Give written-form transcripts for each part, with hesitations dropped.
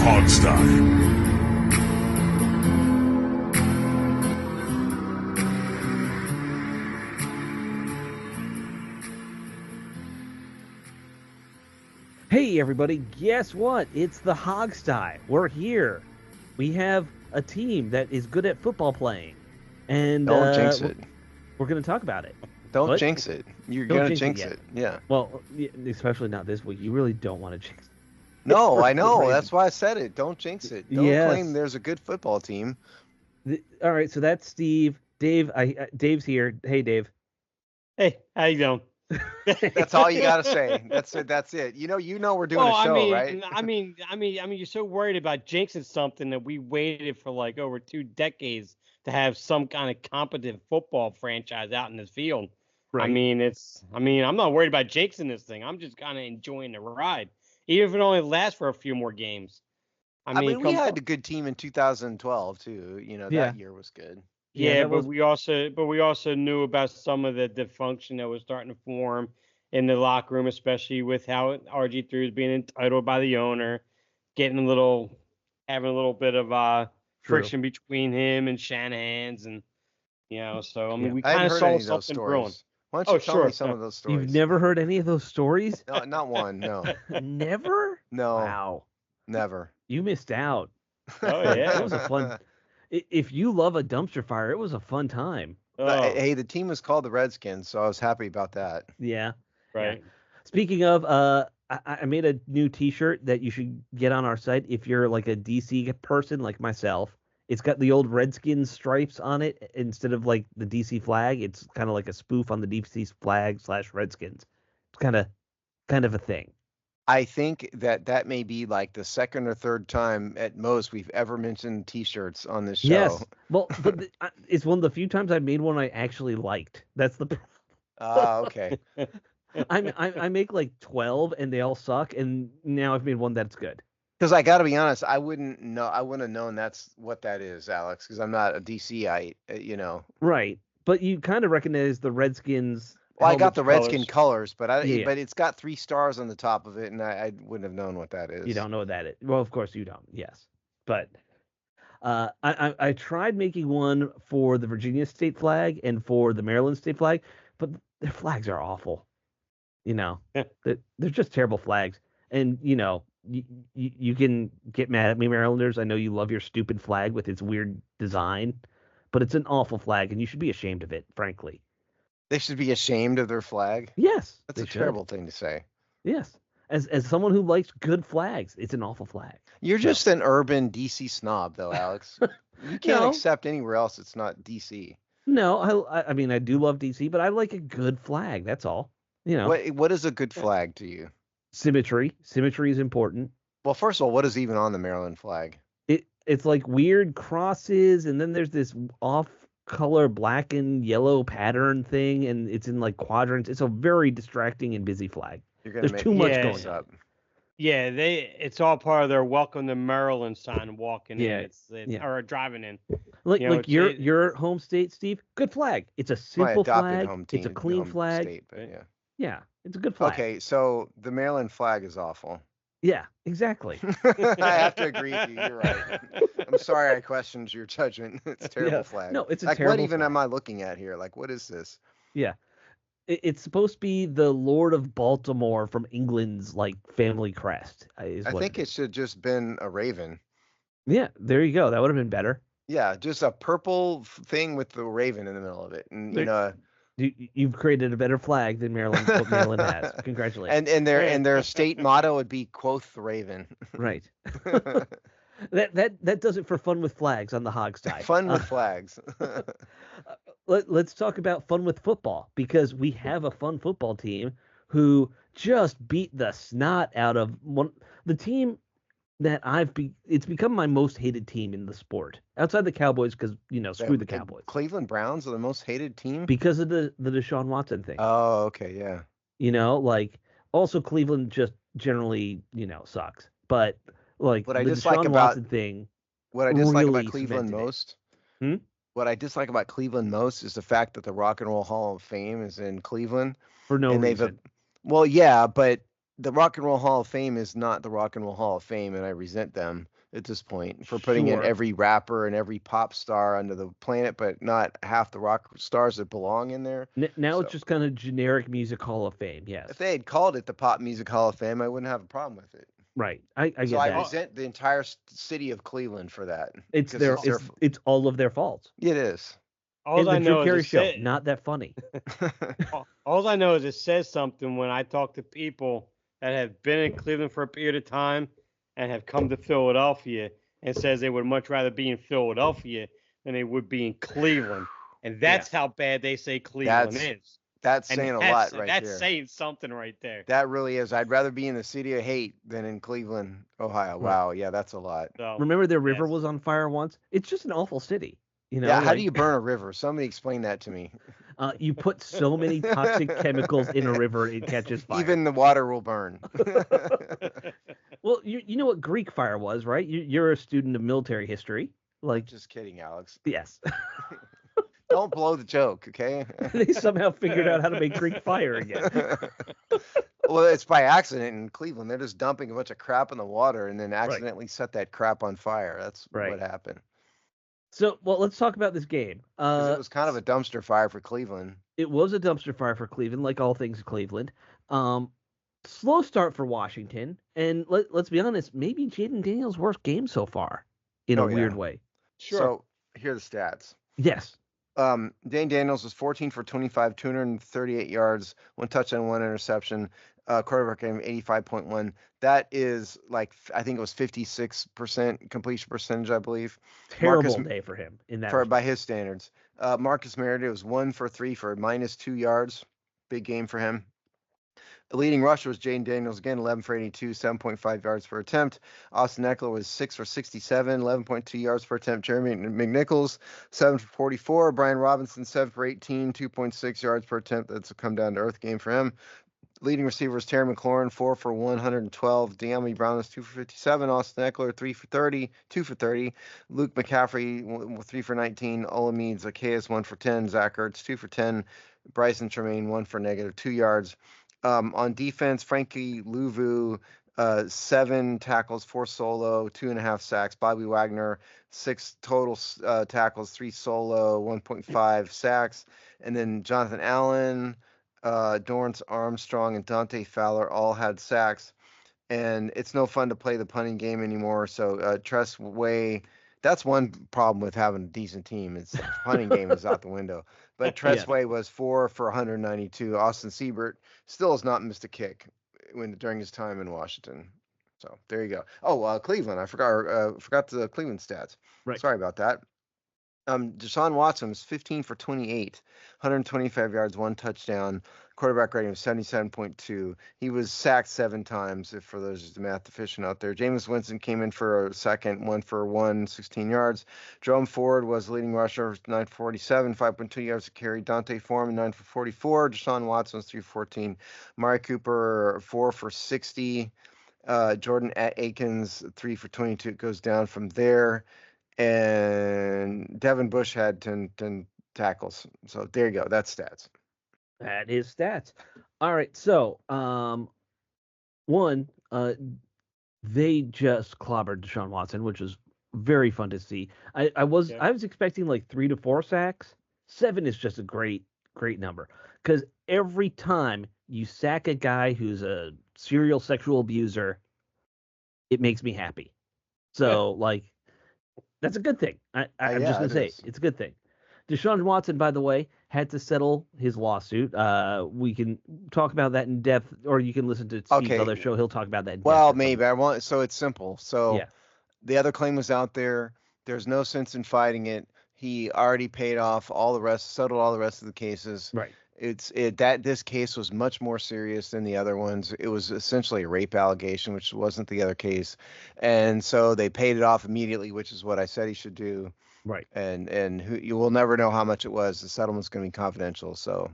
Hogstye. Hey everybody, guess what? It's the Hogstye. We're here. We have a team that is good at football playing. And Don't jinx we're, it. we're going to talk about it. Don't What? jinx it. You're Don't gonna jinx it jinx yet. it. Yeah. Well, especially not this week. You really don't want to jinx it. No, I know. Ravens. That's why I said it. Don't jinx it. Don't Yes. claim there's a good football team. All right, so that's Steve. Dave, Dave's here. Hey, Dave. Hey, how you doing? That's all you gotta say. That's it. That's it. You know we're doing a show, right? I mean, you're so worried about jinxing something that we waited for like over 2 decades to have some kind of competent football franchise out in this field. Right. I'm not worried about jinxing this thing. I'm just kind of enjoying the ride, even if it only lasts for a few more games. I mean, we had a good team in 2012 too. That year was good. Yeah, but we also knew about some of the dysfunction that was starting to form in the locker room, especially with how RG3 was being entitled by the owner, having a little bit of friction between him and Shanahan's, and so I mean we kind of saw something brewing. Why don't you tell me some of those stories? You've never heard any of those stories? No, not one. No. Never? No. Wow. Never. You missed out. Oh yeah, it was a fun. If you love a dumpster fire, it was a fun time. But, hey, the team was called the Redskins, so I was happy about that. Yeah. Right. Yeah. Speaking of, I made a new T-shirt that you should get on our site if you're like a DC person like myself. It's got the old Redskins stripes on it instead of like the DC flag. It's kind of like a spoof on the DC flag / Redskins. It's kind of a thing. I think that may be like the second or third time at most we've ever mentioned T-shirts on this show. Yes, well, but it's one of the few times I've made one I actually liked. That's the problem. Okay. I make like 12 and they all suck, and now I've made one that's good. Because I got to be honest, I wouldn't have known that's what that is, Alex, because I'm not a DCite, Right, but you kind of recognize the Redskins. Well, I got the Redskin colors, but but it's got 3 stars on the top of it, and I wouldn't have known what that is. You don't know what that is. Well, of course you don't. Yes, but I tried making one for the Virginia state flag and for the Maryland state flag, but their flags are awful. They're just terrible flags, and you can get mad at me, Marylanders. I know you love your stupid flag with its weird design, but it's an awful flag, and you should be ashamed of it, frankly. They should be ashamed of their flag? Yes. That's a terrible thing to say. Yes. As someone who likes good flags, it's an awful flag. You're just an urban DC snob, though, Alex. You can't accept anywhere else it's not DC. No, I mean, I do love DC, but I like a good flag. That's all. What is a good flag to you? Symmetry. Symmetry is important. Well, first of all, what is even on the Maryland flag? It's like weird crosses, and then there's this off-color black and yellow pattern thing, and it's in like quadrants. It's a very distracting and busy flag. There's too much going on. Yeah, it's all part of their welcome to Maryland sign walking in. Or driving in. Like your home state, Steve. Good flag. It's a simple flag. It's a clean flag. State, but yeah, it's a good flag. Okay, so the Maryland flag is awful. Yeah, exactly. I have to agree with you. You're right. I'm sorry I questioned your judgment. It's a terrible flag. No, it's a like, terrible what even flag. am I looking at here? Like, what is this? Yeah. It's supposed to be the Lord of Baltimore from England's like family crest. I think it should just been a raven. Yeah, there you go. That would have been better. Yeah, just a purple thing with the raven in the middle of it, and you've created a better flag than Maryland. What Maryland has. Congratulations. And their state motto would be "Quoth the Raven." Right. That does it for fun with flags on the Hogstye. Fun with flags. Let's talk about fun with football, because we have a fun football team who just beat the snot out of the team that it's become my most hated team in the sport outside the Cowboys, because screw the Cowboys. Cleveland Browns are the most hated team because of the Deshaun Watson thing. Oh, okay, yeah. Also Cleveland just generally sucks, but like what I the dislike Deshaun about Watson thing. What I dislike really about Cleveland most. Hmm? What I dislike about Cleveland most is the fact that the Rock and Roll Hall of Fame is in Cleveland For no reason. Well, yeah, but the Rock and Roll Hall of Fame is not the Rock and Roll Hall of Fame, and I resent them at this point for putting in Sure. every rapper and every pop star under the planet, but not half the rock stars that belong in there. Now it's So just kind of generic music hall of fame. Yes. if they had called it the Pop Music Hall of Fame, I wouldn't have a problem with it. Right. I So get I that. resent the entire city of Cleveland for that. It's because their it's their it's all of their fault. It is. All And I the Drew know is Carey it show, said, not that funny. all I know is it says something when I talk to people that have been in Cleveland for a period of time and have come to Philadelphia and says they would much rather be in Philadelphia than they would be in Cleveland. And that's how bad they say Cleveland is. That's And saying a lot right that's there. saying something right there. That really is. I'd rather be in the city of hate than in Cleveland, Ohio. Right. Wow, yeah, that's a lot. So, Remember their river yes. was on fire once? It's just an awful city. You know, Yeah, how like, do you burn a river? Somebody explain that to me. you put so many toxic chemicals in a river, it catches fire. Even the water will burn. Well, you know what Greek fire was, right? You're a student of military history. Like, Just kidding, Alex. yes. Don't blow the joke, okay? They somehow figured out how to make Greek fire again. Well, it's by accident in Cleveland. They're just dumping a bunch of crap in the water and then accidentally set that crap on fire. That's Right. what happened. So, well, let's talk about this game. Because it was kind of a dumpster fire for Cleveland. It was a dumpster fire for Cleveland, like all things Cleveland. Slow start for Washington, and let's be honest, maybe Jaden Daniels' worst game so far, in a weird way. Sure. So here are the stats. Yes. Dane Daniels was 14 for 25, 238 yards, 1 touchdown, 1 interception. Quarterback rating 85.1. That is like, I think it was 56% completion percentage, I believe. Terrible day for him in that. By his standards. Marcus Mariota was 1 for 3 for -2 yards. Big game for him. The leading rusher was Jaden Daniels, again, 11 for 82, 7.5 yards per attempt. Austin Eckler was 6 for 67, 11.2 yards per attempt. Jeremy McNichols, 7 for 44. Brian Robinson, 7 for 18, 2.6 yards per attempt. That's a come down to earth game for him. Leading receiver was Terry McLaurin, 4 for 112. De'Ami Brown was 2 for 57. Austin Eckler, 3 for 30, 2 for 30. Luke McCaffrey, 3 for 19. Olamide Zacchaeus, 1 for 10. Zach Ertz, 2 for 10. Bryson Tremaine, 1 for -2 yards. On defense, Frankie Louvu, 7 tackles, 4 solo, 2.5 sacks. Bobby Wagner, 6 total tackles, 3 solo, 1.5 sacks. And then Jonathan Allen, Dorrance Armstrong, and Dante Fowler all had sacks. And it's no fun to play the punting game anymore. So Tress Way, that's one problem with having a decent team. It's the punting game is out the window. But Tressway was 4 for 192. Austin Siebert still has not missed a kick during his time in Washington. So there you go. Oh, Cleveland. I forgot the Cleveland stats. Right. Sorry about that. Deshaun Watson was 15 for 28, 125 yards, 1 touchdown. Quarterback rating of 77.2. He was sacked 7 times, for those math deficient out there. Jameis Winston came in for a second, 1 for 116 yards. Jerome Ford was leading rusher, 947, 5.2 yards to carry. Dante Foreman, 9 for 44. Deshaun Watson was 3 for 14. Mari Cooper, 4 for 60. Jordan Akins, 3 for 22. It goes down from there. And Devin Bush had 10 tackles. So there you go. That's stats. That is stats. All right. So, they just clobbered Deshaun Watson, which was very fun to see. I was expecting like 3 to 4 sacks. 7 is just a great number, because every time you sack a guy who's a serial sexual abuser, it makes me happy. So like, that's a good thing. I'm just gonna say it's a good thing. Deshaun Watson, by the way, had to settle his lawsuit. We can talk about that in depth, or you can listen to Steve's other show. He'll talk about that in depth. Well, maybe. So it's simple. So yeah. The other claim was out there. There's no sense in fighting it. He already paid off settled all the rest of the cases. Right. This case was much more serious than the other ones. It was essentially a rape allegation, which wasn't the other case. And so they paid it off immediately, which is what I said he should do. Right. And you will never know how much it was. The settlement's going to be confidential. So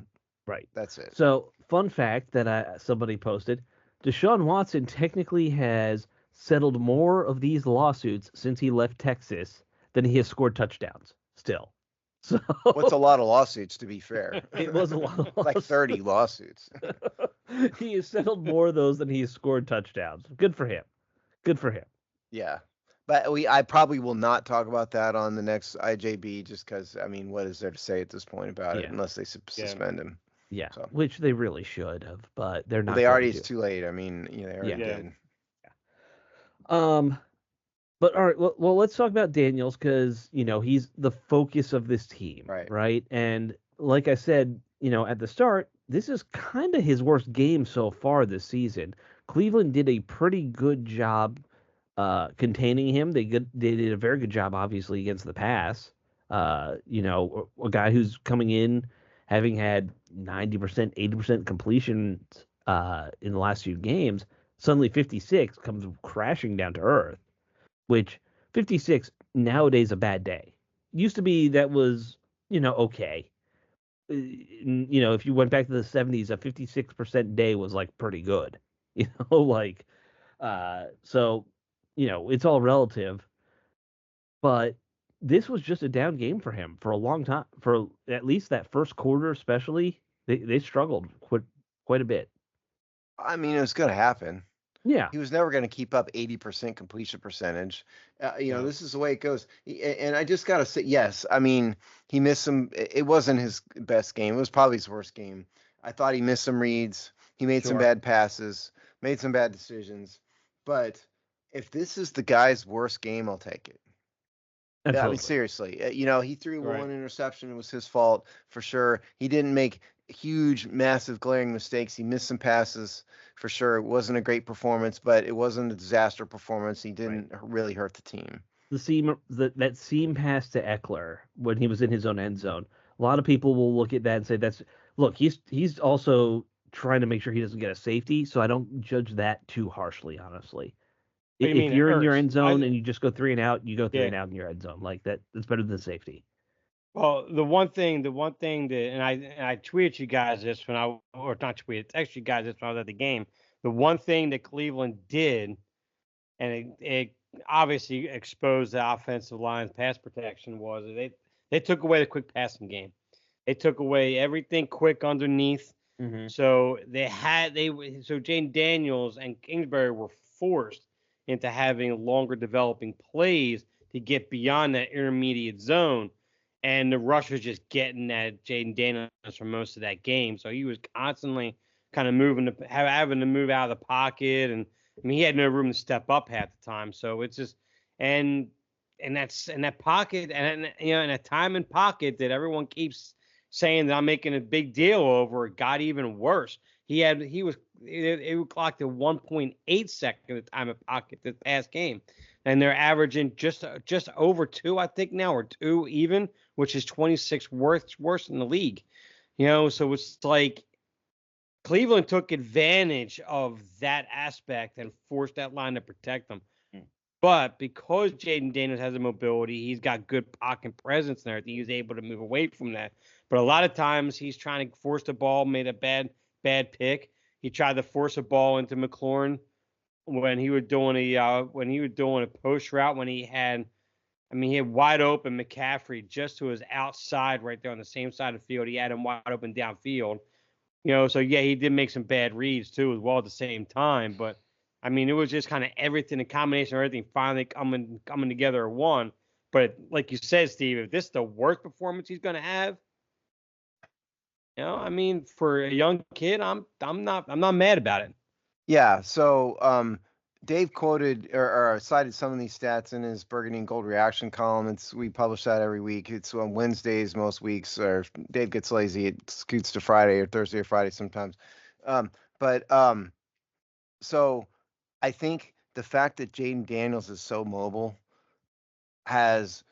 right. That's it. So fun fact that somebody posted, Deshaun Watson technically has settled more of these lawsuits since he left Texas than he has scored touchdowns still. So what's a lot of lawsuits, to be fair? It was a lot of lawsuits. Like 30 lawsuits. He has settled more of those than he has scored touchdowns. Good for him. Good for him. Yeah. But I probably will not talk about that on the next IJB just because, I mean, what is there to say at this point about it Yeah. unless they suspend him? Yeah, So. which they really should have, but they're Well, not going it's to. too late. I mean, they already Yeah. did. But all right, well, let's talk about Daniels because he's the focus of this team, Right. right? And like I said, at the start, this is kind of his worst game so far this season. Cleveland did a pretty good job containing him. They did a very good job, obviously, against the pass. A guy who's coming in having had 90%, 80% completion in the last few games, suddenly 56 comes crashing down to earth, which 56 nowadays a bad day. Used to be that was, okay. If you went back to the 70s, a 56% day was like pretty good. Like so, it's all relative, but this was just a down game for him for a long time. For at least that first quarter, especially, they struggled quite a bit. I mean, it was going to happen. Yeah, He was never going to keep up 80% completion percentage. This is the way it goes. And I just got to say, yes, I mean, he missed some. It wasn't his best game. It was probably his worst game. I thought he missed some reads. He made some sure. bad passes, made some bad decisions. But if this is the guy's worst game, I'll take it. Yeah, I Absolutely. mean, seriously, he threw Right. one interception. It was his fault for sure. He didn't make huge, massive, glaring mistakes. He missed some passes for sure. It wasn't a great performance, but it wasn't a disaster performance. He didn't really hurt the team. That seam pass to Eckler when he was in his own end zone. A lot of people will look at that and say look, he's also trying to make sure he doesn't get a safety, so I don't judge that too harshly, honestly. What do you If mean it you're in your hurts? end zone and you just go 3 and out, you go three Yeah. and out in your end zone. Like that's better than safety. Well, the one thing that, and I tweeted you guys this or not tweeted, text you guys this when I was at the game. The one thing that Cleveland did, and it obviously exposed the offensive line's pass protection, was they took away the quick passing game. They took away everything quick underneath. Mm-hmm. So Jane Daniels and Kingsbury were forced into having longer developing plays to get beyond that intermediate zone. And the rush was just getting at Jaden Daniels for most of that game. So he was constantly kind of having to move out of the pocket. And I mean, he had no room to step up half the time. So it's just, and that pocket and that time in pocket that everyone keeps saying that I'm making a big deal over, it got even worse. It clocked at 1.8 seconds of time in pocket this past game, and they're averaging just over 2, I think now, or 2 even, which is 26 worse in the league. So it's like Cleveland took advantage of that aspect and forced that line to protect them. But because Jaden Daniels has a mobility, he's got good pocket presence and everything. He was able to move away from that. But a lot of times he's trying to force the ball, made a bad pick. He tried to force a ball into McLaurin when he was doing a post route when he had wide open McCaffrey just to his outside right there on the same side of the field. He had him wide open downfield. So yeah, he did make some bad reads too as well at the same time, but I mean, it was just kind of everything, a combination of everything finally coming together at one. But like you said, Steve, if this is the worst performance he's going to have, I mean, for a young kid, I'm not mad about it. Yeah. So Dave quoted or cited some of these stats in his Burgundy and Gold reaction column. We publish that every week. It's on Wednesdays most weeks. Or Dave gets lazy, it scoots to Friday or Thursday or Friday sometimes. So I think the fact that Jaden Daniels is so mobile has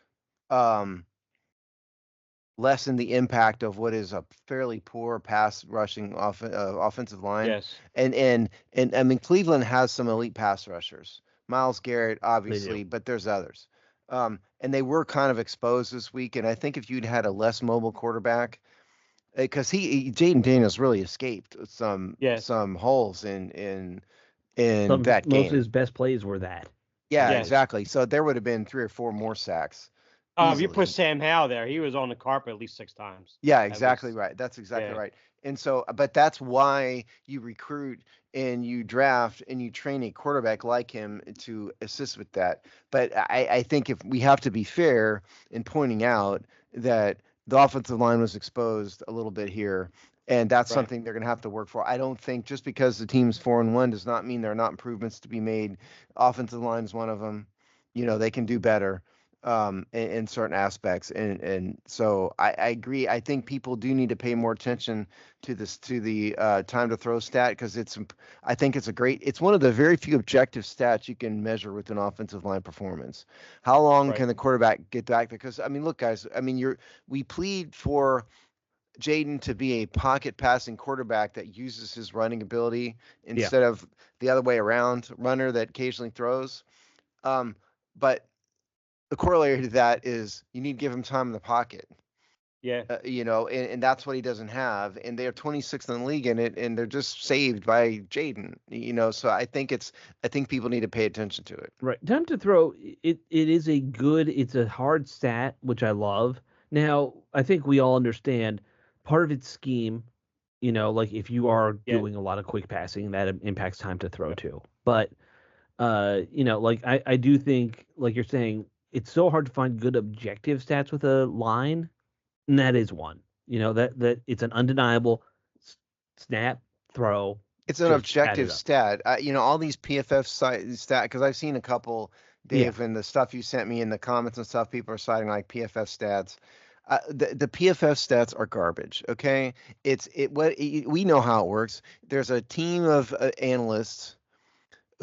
lessened the impact of what is a fairly poor pass rushing offensive line. Yes. And I mean, Cleveland has some elite pass rushers. Myles Garrett, obviously, but there's others. And they were kind of exposed this week. And I think if you'd had a less mobile quarterback, because Jaden Daniels really escaped some holes in that game. Most of his best plays were that. Yeah, exactly. So there would have been 3 or 4 more sacks. If you put Sam Howell there, he was on the carpet at least 6 times. Yeah, exactly right. That's exactly right. And so, but that's why you recruit and you draft and you train a quarterback like him to assist with that. But I think if we have to be fair in pointing out that the offensive line was exposed a little bit here, and that's Right. something they're going to have to work for. I don't think just because the team's 4-1 does not mean there are not improvements to be made. Offensive line is one of them. They can do better in certain aspects, and so I agree. I think people do need to pay more attention to the time to throw stat, because I think it's one of the very few objective stats you can measure with an offensive line performance. How long Right. can the quarterback get back there? Because I mean, look, guys, I mean, we plead for Jaden to be a pocket passing quarterback that uses his running ability Yeah. instead of the other way around, runner that occasionally throws. But the corollary to that is you need to give him time in the pocket. Yeah. And that's what he doesn't have. And they're 26th in the league in it, and they're just saved by Jaden. So I think people need to pay attention to it. Right. Time to throw. It is it's a hard stat, which I love. Now, I think we all understand part of its scheme, like if you are Yeah. doing a lot of quick passing, that impacts time to throw Yep. too. But like I do think, like you're saying, it's so hard to find good objective stats with a line, and that is one. That it's an undeniable snap, throw, It's an just add it objective up. stat. All these PFF stat, because I've seen a couple, Yeah, Dave, and the stuff you sent me in the comments and stuff. People are citing like PFF stats. The PFF stats are garbage. Okay, we know how it works. There's a team of analysts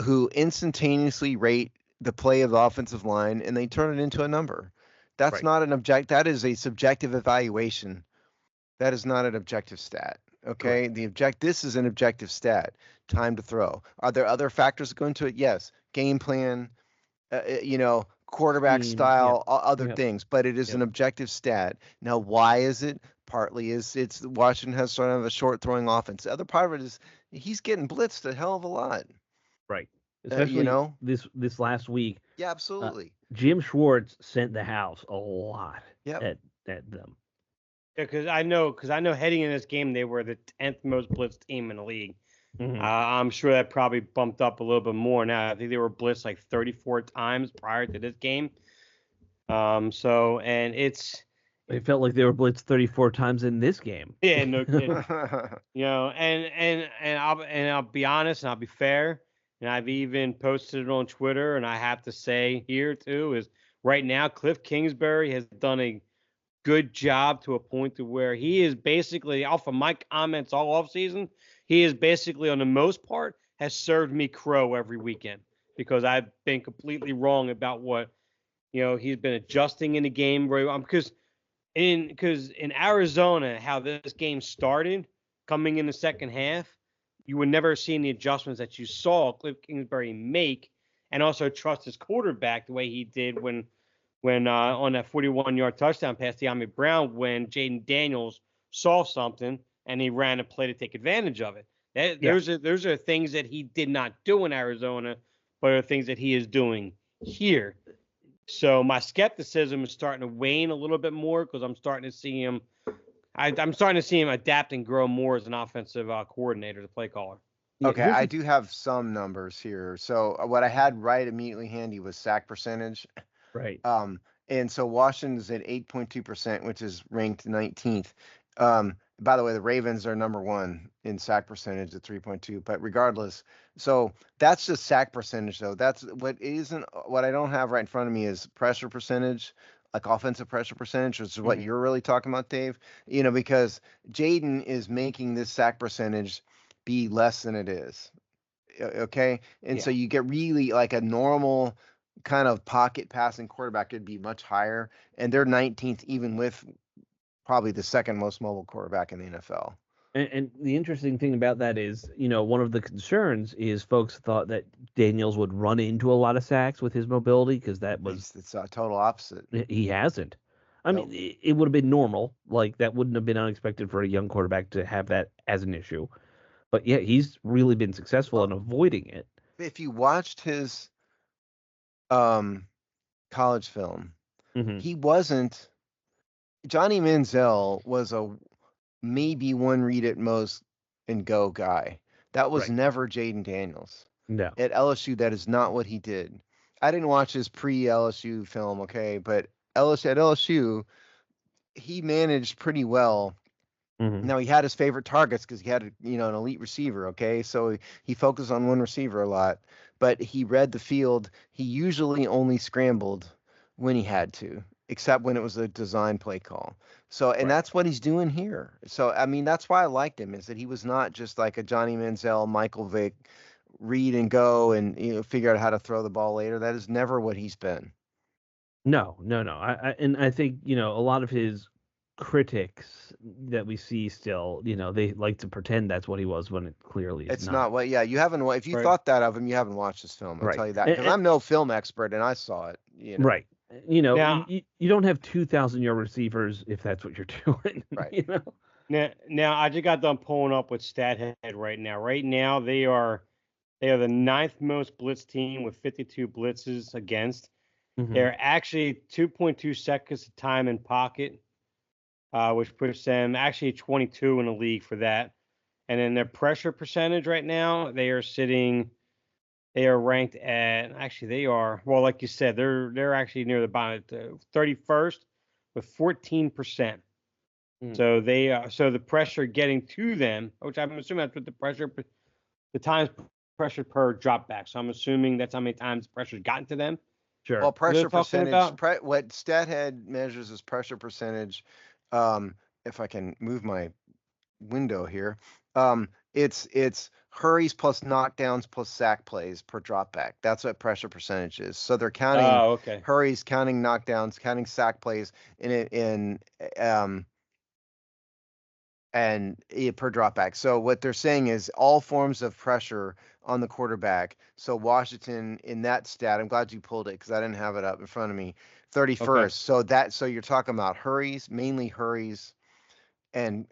who instantaneously rate the play of the offensive line, and they turn it into a number. That's right. not an object. That is a subjective evaluation. That is not an objective stat. Okay, Correct. this is an objective stat. Time to throw. Are there other factors that go into it? Yes. Game plan, quarterback Scheme. Yep. style, other Yep. things, but it is Yep. an objective stat. Now, why is it? Partly is it's Washington has sort of a short throwing offense. The other part of it is he's getting blitzed a hell of a lot. Right. Uh, you Especially know? this last week, Yeah, uh, absolutely. Jim Schwartz sent the house a lot Yep. at them. Yeah, because I know heading in this game they were the 10th most blitzed team in the league. Hmm. I'm sure that probably bumped up a little bit more now. I think they were blitzed like 34 times prior to this game. So and it's It felt like they were blitzed 34 times in this game. yeah, no kidding. And I'll be honest and I'll be fair, and I've even posted it on Twitter, and I have to say here too is right now Cliff Kingsbury has done a good job to a point to where he is basically off of my comments all off season. He is basically on the most part has served me crow every weekend because I've been completely wrong about what he's been adjusting in the game very well because in Arizona, how this game started, coming in the second half, you would never see the adjustments that you saw Cliff Kingsbury make, and also trust his quarterback the way he did when on that 41-yard touchdown pass to Ami Brown when Jaden Daniels saw something and he ran a play to take advantage of it. Yeah. Those are things that he did not do in Arizona, but are things that he is doing here. So my skepticism is starting to wane a little bit more because I'm starting to see him. I'm starting to see him adapt and grow more as an offensive coordinator, the play caller. Yeah. Okay, Here's I the do have some numbers here. So what I had right immediately handy was sack percentage. right. And so Washington's at 8.2%, which is ranked 19th. By the way, the Ravens are number one in sack percentage at 3.2. But regardless, so that's just sack percentage, though. That's what I don't have right in front of me is pressure percentage, like offensive pressure percentage, which is what Mhm. you're really talking about, Dave. Because Jaden is making this sack percentage be less than it is. Okay. And so Yeah. you get really like a normal kind of pocket passing quarterback could be much higher. And they're 19th, even with probably the second most mobile quarterback in the NFL. And the interesting thing about that is, one of the concerns is folks thought that Daniels would run into a lot of sacks with his mobility because that was It's a total opposite. he hasn't. I mean, Nope. it would have been normal. Like that wouldn't have been unexpected for a young quarterback to have that as an issue. But yeah, he's really been successful in Well, avoiding it. if you watched his um, college film, Hmm. he wasn't. Johnny Manziel was a maybe one read at most and go guy. That was Right. never Jaden Daniels. No. At LSU, that is not what he did. I didn't watch his pre-LSU film, okay, but at LSU, he managed pretty well. Mm-hmm. Now he had his favorite targets because he had an elite receiver, okay? So he focused on one receiver a lot, but he read the field. He usually only scrambled when he had to, except when it was a design play call. So, and Right. that's what he's doing here. So, I mean, that's why I liked him, is that he was not just like a Johnny Manziel, Michael Vick, read and go and figure out how to throw the ball later. That is never what he's been. No. I think a lot of his critics that we see still, they like to pretend that's what he was when it clearly is It's not. not what. Yeah, you haven't. If you Right. thought that of him, you haven't watched this film. I'll Right. tell you that, And- because I'm no film expert and I saw it. Right. Now- You don't have 2,000-yard receivers if that's what you're doing. Right. Now I just got done pulling up with StatHead right now. Right now they are the ninth most blitz team with 52 blitzes against. Mhm. They're actually 2.2 seconds of time in pocket, which puts them actually 22 in the league for that. And then their pressure percentage right now, they are ranked at, actually they are, well, like you said, they're actually near the bottom, 31st with 14%. Mm. So the pressure getting to them, which I'm assuming that's what the times pressure per drop back. So I'm assuming that's how many times pressure's gotten to them. Sure. Well, pressure talking percentage. about? What StatHead measures is pressure percentage. If I can move my window here, it's hurries plus knockdowns plus sack plays per drop back. That's what pressure percentage is. So they're counting Oh, okay. hurries, counting knockdowns, counting sack plays per drop back. So what they're saying is all forms of pressure on the quarterback. So Washington in that stat, I'm glad you pulled it because I didn't have it up in front of me. 31st. Okay. So you're talking about hurries, mainly hurries, and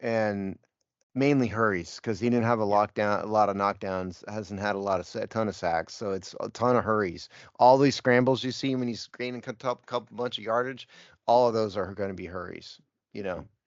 mainly hurries because he didn't have a lot of knockdowns, hasn't had a ton of sacks, so it's a ton of hurries. All these scrambles you see when he's gaining a couple bunch of yardage, all of those are going to be hurries.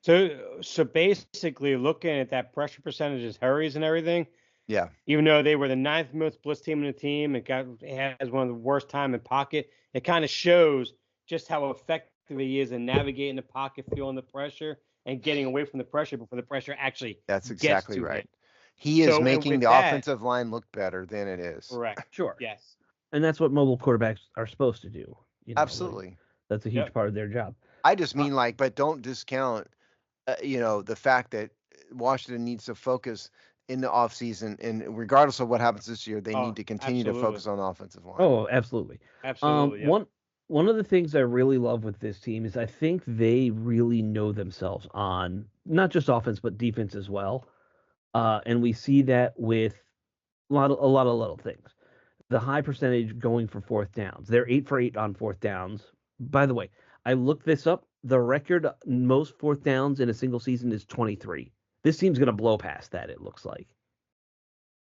So basically, looking at that pressure percentages, hurries and everything, Yeah. even though they were the ninth most blitz team in the team, it has one of the worst time in pocket. It kind of shows just how effective he is in navigating the pocket, feeling the pressure, and getting away from the pressure before the pressure actually That's gets exactly to right. him. He is So, and making with the that- offensive line look better than it is. Correct. Sure. Yes. And that's what mobile quarterbacks are supposed to do. Like, Absolutely. that's a huge Yep. part of their job. I just mean but don't discount, the fact that Washington needs to focus in the offseason, and regardless of what happens this year, they Oh, need to continue to absolutely. focus on the offensive line. Oh, absolutely. Absolutely. Yep. One of the things I really love with this team is I think they really know themselves on not just offense but defense as well. And we see that with a lot of little things. The high percentage going for fourth downs. They're 8 for 8 on fourth downs. By the way, I looked this up. The record most fourth downs in a single season is 23. This team's going to blow past that, it looks like.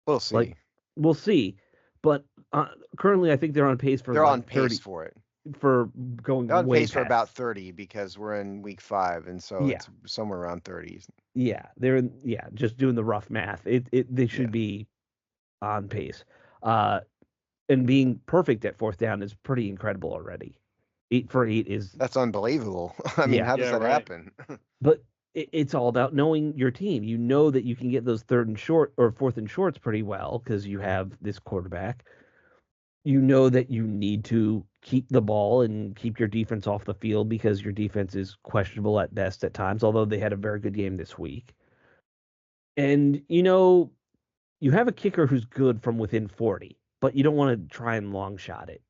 We'll see. Like, we'll see. But currently, I think they're on pace for They're like on pace 30, for it. for going They're on way pace for past. about 30 because we're in week 5, and so Yeah. it's somewhere around 30. Yeah, just doing the rough math. They should be on pace. And being perfect at fourth down is pretty incredible already. 8 for 8 is, That's unbelievable. I mean, Yeah. how does Yeah, that right. happen? but it's all about knowing your team. You know that you can get those third and short or fourth and shorts pretty well because you have this quarterback. You know that you need to keep the ball and keep your defense off the field because your defense is questionable at best at times, although they had a very good game this week. And you have a kicker who's good from within 40, but you don't want to try and long shot it.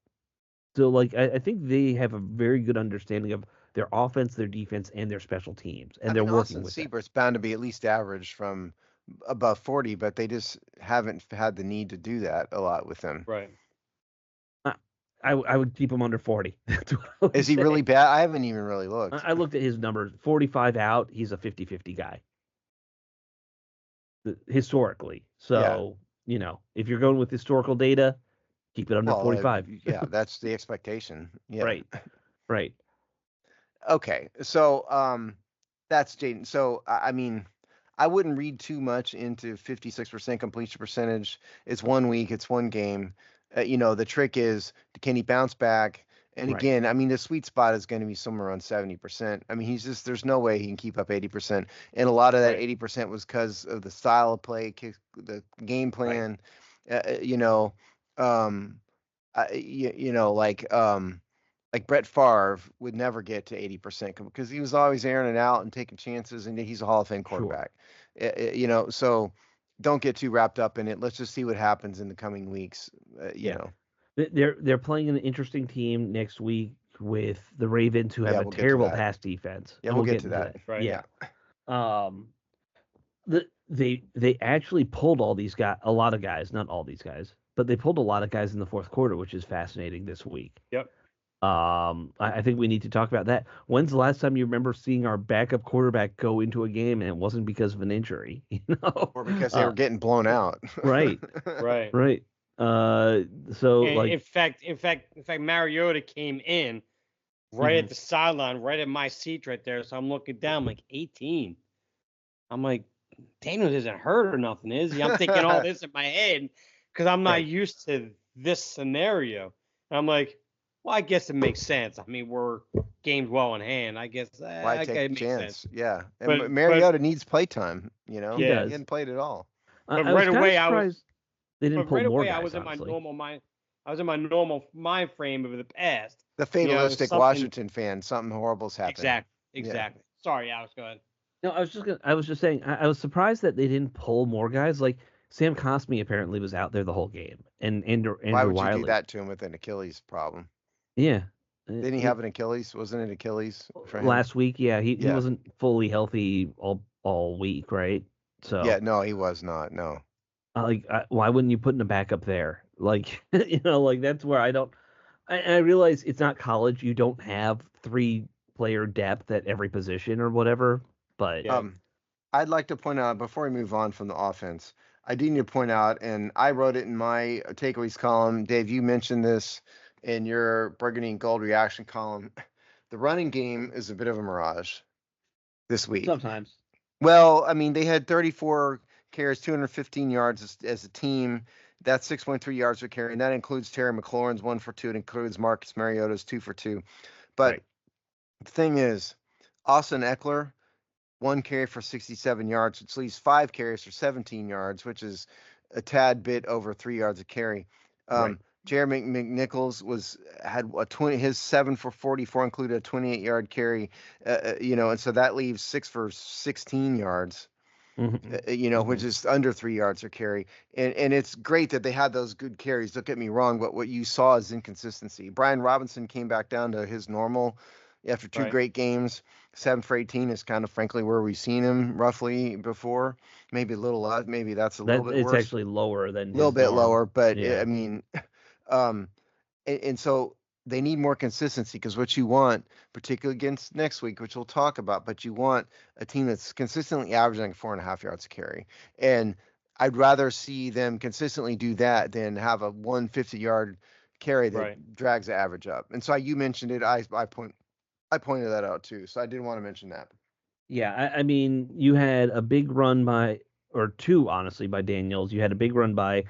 So, like, I think they have a very good understanding of their offense, their defense, and their special teams, and they're working Austin with that. Siebert's bound to be at least average from above 40, but they just haven't had the need to do that a lot with him. Right. I would keep him under 40. That's what I would Is he say. really bad? I haven't even really looked. I looked at his numbers. 45 out, he's a 50-50 guy. Historically. So, if you're going with historical data, keep it under 45. Yeah, that's the expectation. Yeah. Right. Okay. So, that's Jaden. So, I mean, I wouldn't read too much into 56% completion percentage. It's 1 week, it's one game. The trick is, can he bounce back? And Right. again, I mean, the sweet spot is going to be somewhere around 70%. I mean, there's no way he can keep up 80%. And a lot of that Right. 80% was because of the style of play, the game Right. plan. You know, like Brett Favre would never get to 80% because he was always airing it out and taking chances, and he's a Hall of Fame Sure. quarterback. So don't get too wrapped up in it. Let's just see what happens in the coming weeks. Yeah. They're playing an interesting team next week with the Ravens, who have Yeah, a we'll get to terrible that. pass defense. Yeah, And we'll get get to into that. Right. Yeah. They actually pulled a lot of guys, not all these guys, but they pulled a lot of guys in the fourth quarter, which is fascinating this week. Yep. I think we need to talk about that. When's the last time you remember seeing our backup quarterback go into a game and it wasn't because of an injury, Or because they were getting blown out. Right. Right. Right. So And like, in fact, Mariota came in right Mhm. at the sideline, right at my seat right there. So I'm looking down, I'm like 18. I'm like, Daniels isn't hurt or nothing, is he? I'm thinking all this in my head because I'm not Right. used to this scenario. And I'm like, well, I guess it makes sense. I mean, we're games well in hand. I guess Why okay, take it the makes sense. chance? Yeah. And But Mariota needs playtime, He He does. hadn't played at all. but I was right kind of away surprised they didn't pull more I guys, was in my honestly. normal mind. I was in my normal mind frame of the past. The fatalistic something Washington fan, something horrible's happened. exactly. Sorry, Alex, go ahead. No, I was just saying, I was surprised that they didn't pull more guys. Like Sam Cosmi apparently was out there the whole game, and Andrew Why would you do Wiley. that to him with an Achilles problem? Yeah. Didn't he It- have an Achilles? Wasn't it Achilles for him? last week, yeah, he Yeah. wasn't fully healthy all week, right? So Yeah, no, he was not. No. why wouldn't you put in a backup there? Like like that's where I don't. I realize it's not college. You don't have 3 player depth at every position or whatever, but Yeah. I'd like to point out before we move on from the offense, I do need to point out, and I wrote it in my takeaways column. Dave, you mentioned this in your Burgundy and Gold reaction column. The running game is a bit of a mirage this week. sometimes. Well, I mean, they had 34 carries, 215 yards as a team. That's 6.3 yards per carry, and that includes Terry McLaurin's 1 for 2. It includes Marcus Mariota's 2 for 2. But Right. the thing is, Austin Eckler, 1 carry for 67 yards, which leaves 5 carries for 17 yards, which is a tad bit over 3 yards a carry. Right. Jeremy McNichols had a 20. His 7 for 44 included a 28-yard carry, and so that leaves 6 for 16 yards. Mhm. Which is under 3 yards per carry. And it's great that they had those good carries. Don't get me wrong, but what you saw is inconsistency. Brian Robinson came back down to his normal after 2 Right. great games. 7 for 18 is kind of frankly where we've seen him roughly before. Maybe a little less. Maybe that's a little bit It's worse. actually lower than A little his bit norm. lower, but Yeah. I mean, and so they need more consistency because what you want, particularly against next week, which we'll talk about, but you want a team that's consistently averaging 4.5 yards a carry. And I'd rather see them consistently do that than have a 150-yard carry that Right. drags the average up. And so you mentioned it. I pointed that out too. So I did want to mention that. Yeah, I mean, you had a big run or 2, honestly, by Daniels. You had a big run by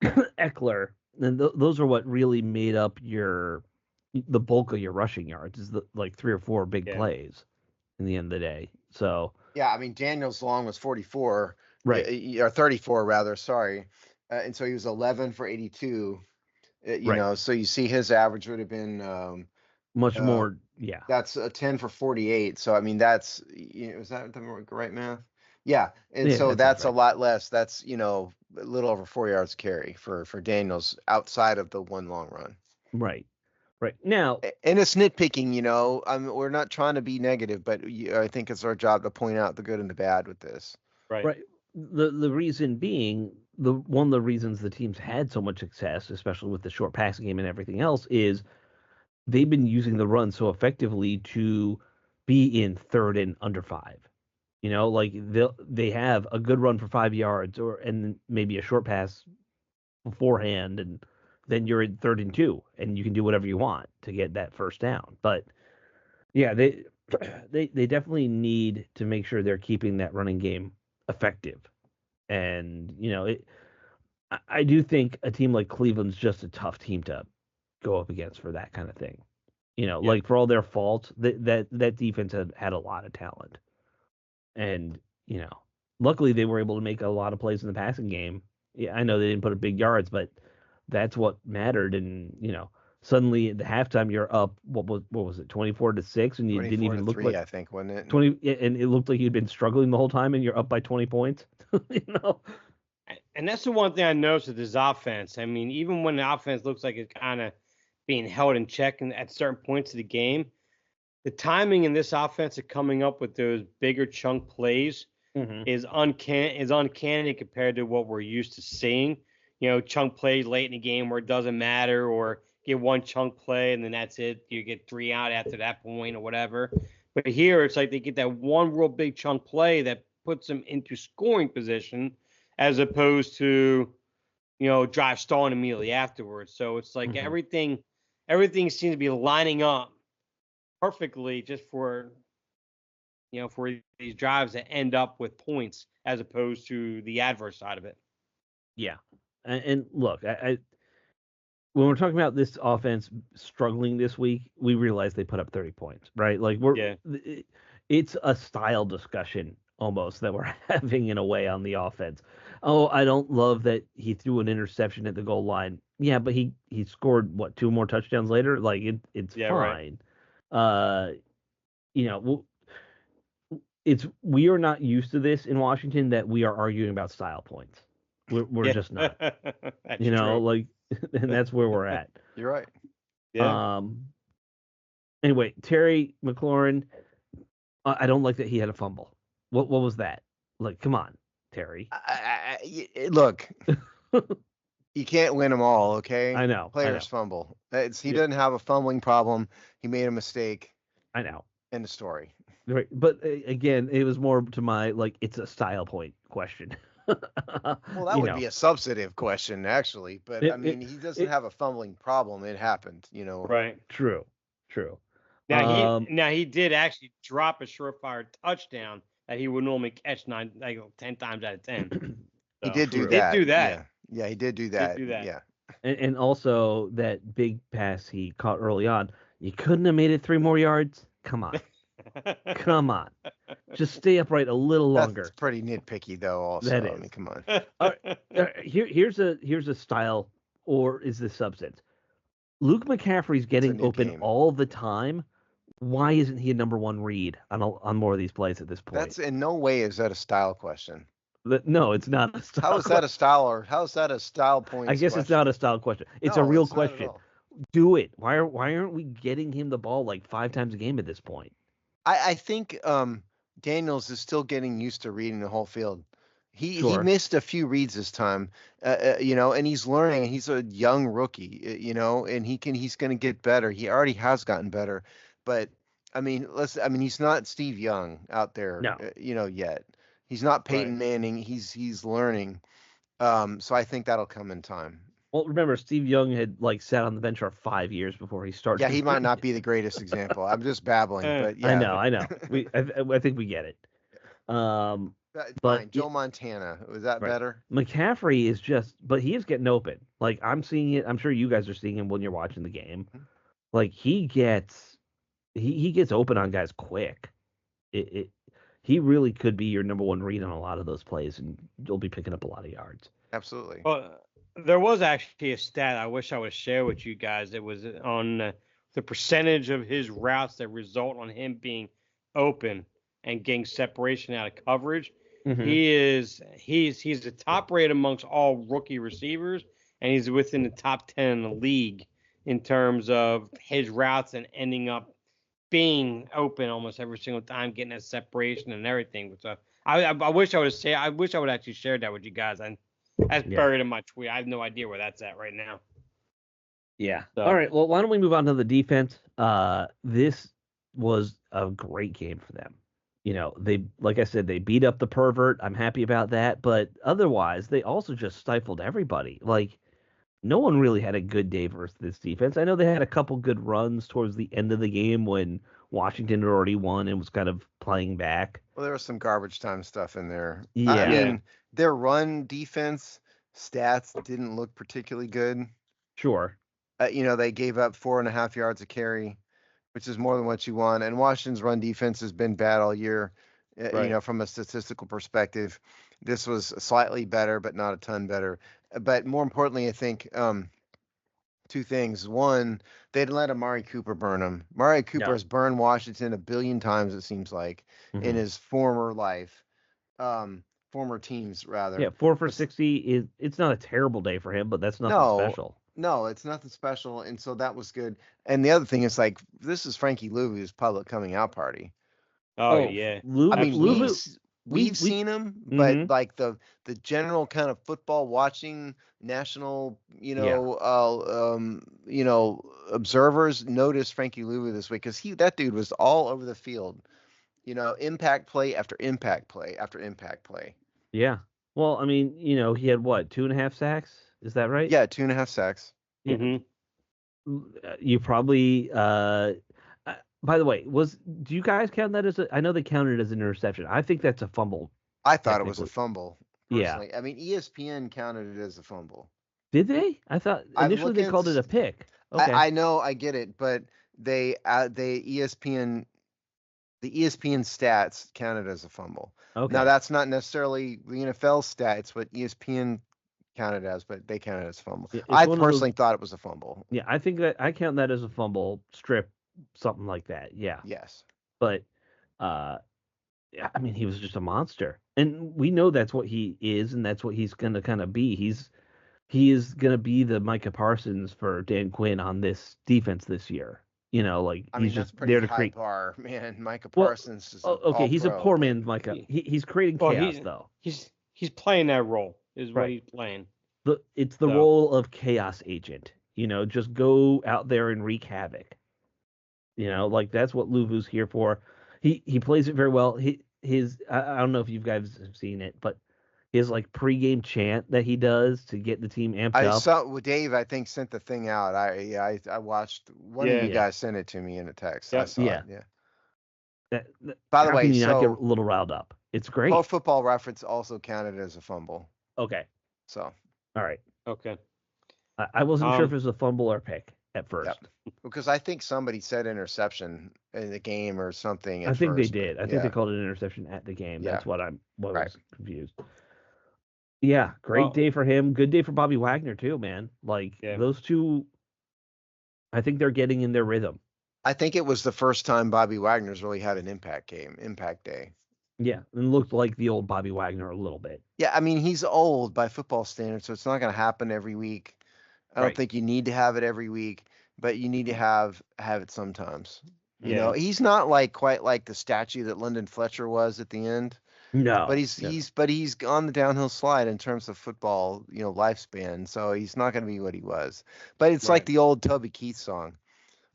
Eckler, and those are what really made up the bulk of your rushing yards. Is like 3 or 4 big Yeah. plays in the end of the day. So Yeah, I mean Daniel's long was 44, right, or 34 rather. Sorry, and so he was 11 for 82. Right. So you see his average would have been much uh, more. Yeah, that's a 10 for 48. So I mean that's is that the right math? Yeah, and yeah, so that sounds that's a right. lot less. That's a little over 4 yards carry for Daniels outside of the one long run. Right, right. Now, And it's nitpicking, we're not trying to be negative, but I think it's our job to point out the good and the bad with this. Right. right. The reason being, one of the reasons the teams had so much success, especially with the short passing game and everything else, is they've been using the run so effectively to be in third and under 5. Like they have a good run for 5 yards, and maybe a short pass beforehand, and then you're in third and 2, and you can do whatever you want to get that first down. But yeah, they definitely need to make sure they're keeping that running game effective. And, I do think a team like Cleveland's just a tough team to go up against for that kind of thing. Like for all their faults, that defense had a lot of talent. And, luckily they were able to make a lot of plays in the passing game. Yeah, I know they didn't put up big yards, but that's what mattered. And, suddenly at the halftime you're up, what was it, 24-6, and you didn't 24 to even look 3, like I think, wasn't it? 20, and it looked like you'd been struggling the whole time, and you're up by 20 points. you know? And that's the one thing I noticed with this offense. I mean, even when the offense looks like it's kind of being held in check and at certain points of the game, the timing in this offense of coming up with those bigger chunk plays Mm-hmm. is uncanny compared to what we're used to seeing. Chunk plays late in the game where it doesn't matter, or get one chunk play and then that's it. You get 3 out after that point or whatever. But here it's like they get that one real big chunk play that puts them into scoring position, as opposed to drive stalling immediately afterwards. So it's like Mm-hmm. everything seems to be lining up perfectly just for for these drives that end up with points as opposed to the adverse side of it. Yeah. And look, I when we're talking about this offense struggling this week, we realize they put up 30 points, right? Like Yeah. it's a style discussion almost that we're having in a way on the offense. Oh, I don't love that he threw an interception at the goal line. Yeah, but he scored what, 2 more touchdowns later? Like it's Yeah, right. fine. Uh, we are not used to this in Washington, that we are arguing about style points. We're Yeah. just not. That's true. Like, and that's where we're at. You're right. Yeah. Anyway, Terry McLaurin, I don't like that he had a fumble. What was that? Like, come on, Terry. Look, you can't win them all, okay? I know. Players fumble. He Yeah, doesn't have a fumbling problem. He made a mistake. I know. End of story. Right. But again, it was more to my, like, it's a style point question. Well, that would be a substantive question, actually. But I mean, he doesn't have a fumbling problem. It happened, Right. True. Now he did actually drop a surefire touchdown that he would normally catch 10 times out of 10. He So, did do True. that. Did do that. Yeah, he did do that. Yeah. And also that big pass he caught early on, you couldn't have made it 3 more yards. Come on. Come on. Just stay upright a little longer. That's pretty nitpicky, though. Also, That is. I mean, come on. Here's a style, or is this substance? Luke McCaffrey's getting open game. all the time. Why isn't he a number 1 read on more of these plays at this point? That's in no way is that a style question. No, it's not a style. How is that a style, or how is that a style point? I guess it's not a style question. It's a real question. Do it. Why aren't we getting him the ball like 5 times a game at this point? I think Daniels is still getting used to reading the whole field. He missed a few reads this time, and he's learning. He's a young rookie, and he's going to get better. He already has gotten better, but I mean, he's not Steve Young out there, yet. He's not Peyton Manning. He's learning. So I think that'll come in time. Well, remember, Steve Young had sat on the bench for 5 years before he started. Yeah, he might not be the greatest example. I'm just babbling, but yeah. I know. I think we get it. But Joe Montana, was that better? McCaffrey is but he is getting open. Like, I'm seeing it. I'm sure you guys are seeing him when you're watching the game. Like, he gets open on guys quick. He really could be your number 1 read on a lot of those plays, and you'll be picking up a lot of yards. Absolutely. Well, there was actually a stat I wish I would share with you guys. It was on the percentage of his routes that result on him being open and getting separation out of coverage. Mm-hmm. He's the top rate amongst all rookie receivers, and he's within the top 10 in the league in terms of his routes and ending up being open almost every single time, getting that separation and everything. So I wish I would actually share that with you guys. And that's buried in my tweet. I have no idea where that's at right now. Yeah. So. All right. Well, why don't we move on to the defense? This was a great game for them. They, like I said, they beat up the pervert. I'm happy about that. But otherwise, they also just stifled everybody. Like, no one really had a good day versus this defense. I know they had a couple good runs towards the end of the game when Washington had already won and was kind of playing back. Well, there was some garbage time stuff in there. I Yeah. mean, their run defense stats didn't look particularly good. Sure. They gave up 4.5 yards a carry, which is more than what you want. And Washington's run defense has been bad all year. Right. From a statistical perspective, this was slightly better, but not a ton better. But more importantly, I think two things. One, they didn't let Amari Cooper burn them. Amari Cooper No. has burned Washington a billion times, it seems like, in Mhm. his former life, former teams rather. Yeah, 4 for But 60 it's not a terrible day for him, but that's nothing no, special. no, it's nothing special, and so that was good. And the other thing is like this is Frankie Louvu's public coming out party. Oh yeah, Lou, I mean, Lou, we've we seen him, but mhm. like the general kind of football watching national, Yeah. observers noticed Frankie Louvu this week because that dude was all over the field, impact play after impact play after impact play. Yeah. Well, I mean, he had what, 2.5 sacks? Is that right? Yeah, 2.5 sacks. Yeah. Mm-hmm. You probably by the way, do you guys count that as I know they counted it as an interception. I think that's a fumble I thought it was a technically. fumble Yeah. personally. I mean, ESPN counted it as a fumble. Did they? I thought I'm initially they looking at called it this. a pick. Okay. I know, I get it, but the ESPN stats counted as a fumble. Okay. Now that's not necessarily the NFL stats, what ESPN counted as, but they counted as a fumble. Yeah, it's I one of those. personally thought it was a fumble. Yeah, I think that I count that as a fumble strip, something like that. Yeah. Yes. But yeah, I mean, he was just a monster, and we know that's what he is, and that's what he's gonna kind of be. He is gonna be the Micah Parsons for Dan Quinn on this defense this year. Like I he's mean, that's just pretty there to high create. bar, man. Micah Well, Parsons is okay, he's a all-pro, poor but man, Micah. He's creating Well, chaos though. he's playing that role is what Right. he's playing. It's the So. role of chaos agent. Just go out there and wreak havoc. Like that's what Luvu's here for. He plays it very well. I don't know if you guys have seen it, but his like pregame chant that he does to get the team amped I up. saw Dave, I think, sent the thing out. I watched one of you Yeah. guys sent it to me in a text. I Yep. saw Yeah. it. Yeah. By the How way, can you not get a so little riled up? It's great. Pro Football Reference also counted as a fumble. Okay. So All right. Okay. I wasn't sure if it was a fumble or pick at first. Yep. Because I think somebody said interception in the game or something. I think they first, did. I think they called it an interception at the game. Yeah. That's what Right. was confused. Yeah, great Well- day for him. Good day for Bobby Wagner too, man. Like Yeah. those two, I think they're getting in their rhythm. I think it was the first time Bobby Wagner's really had an impact day. Yeah, and looked like the old Bobby Wagner a little bit. Yeah, I mean he's old by football standards, so it's not going to happen every week. I don't Right. think you need to have it every week, but you need to have it sometimes. Yeah. He's not like quite like the statue that Lyndon Fletcher was at the end. No, But he's on the downhill slide in terms of football, lifespan. So he's not going to be what he was. But it's like Right. the old Toby Keith song.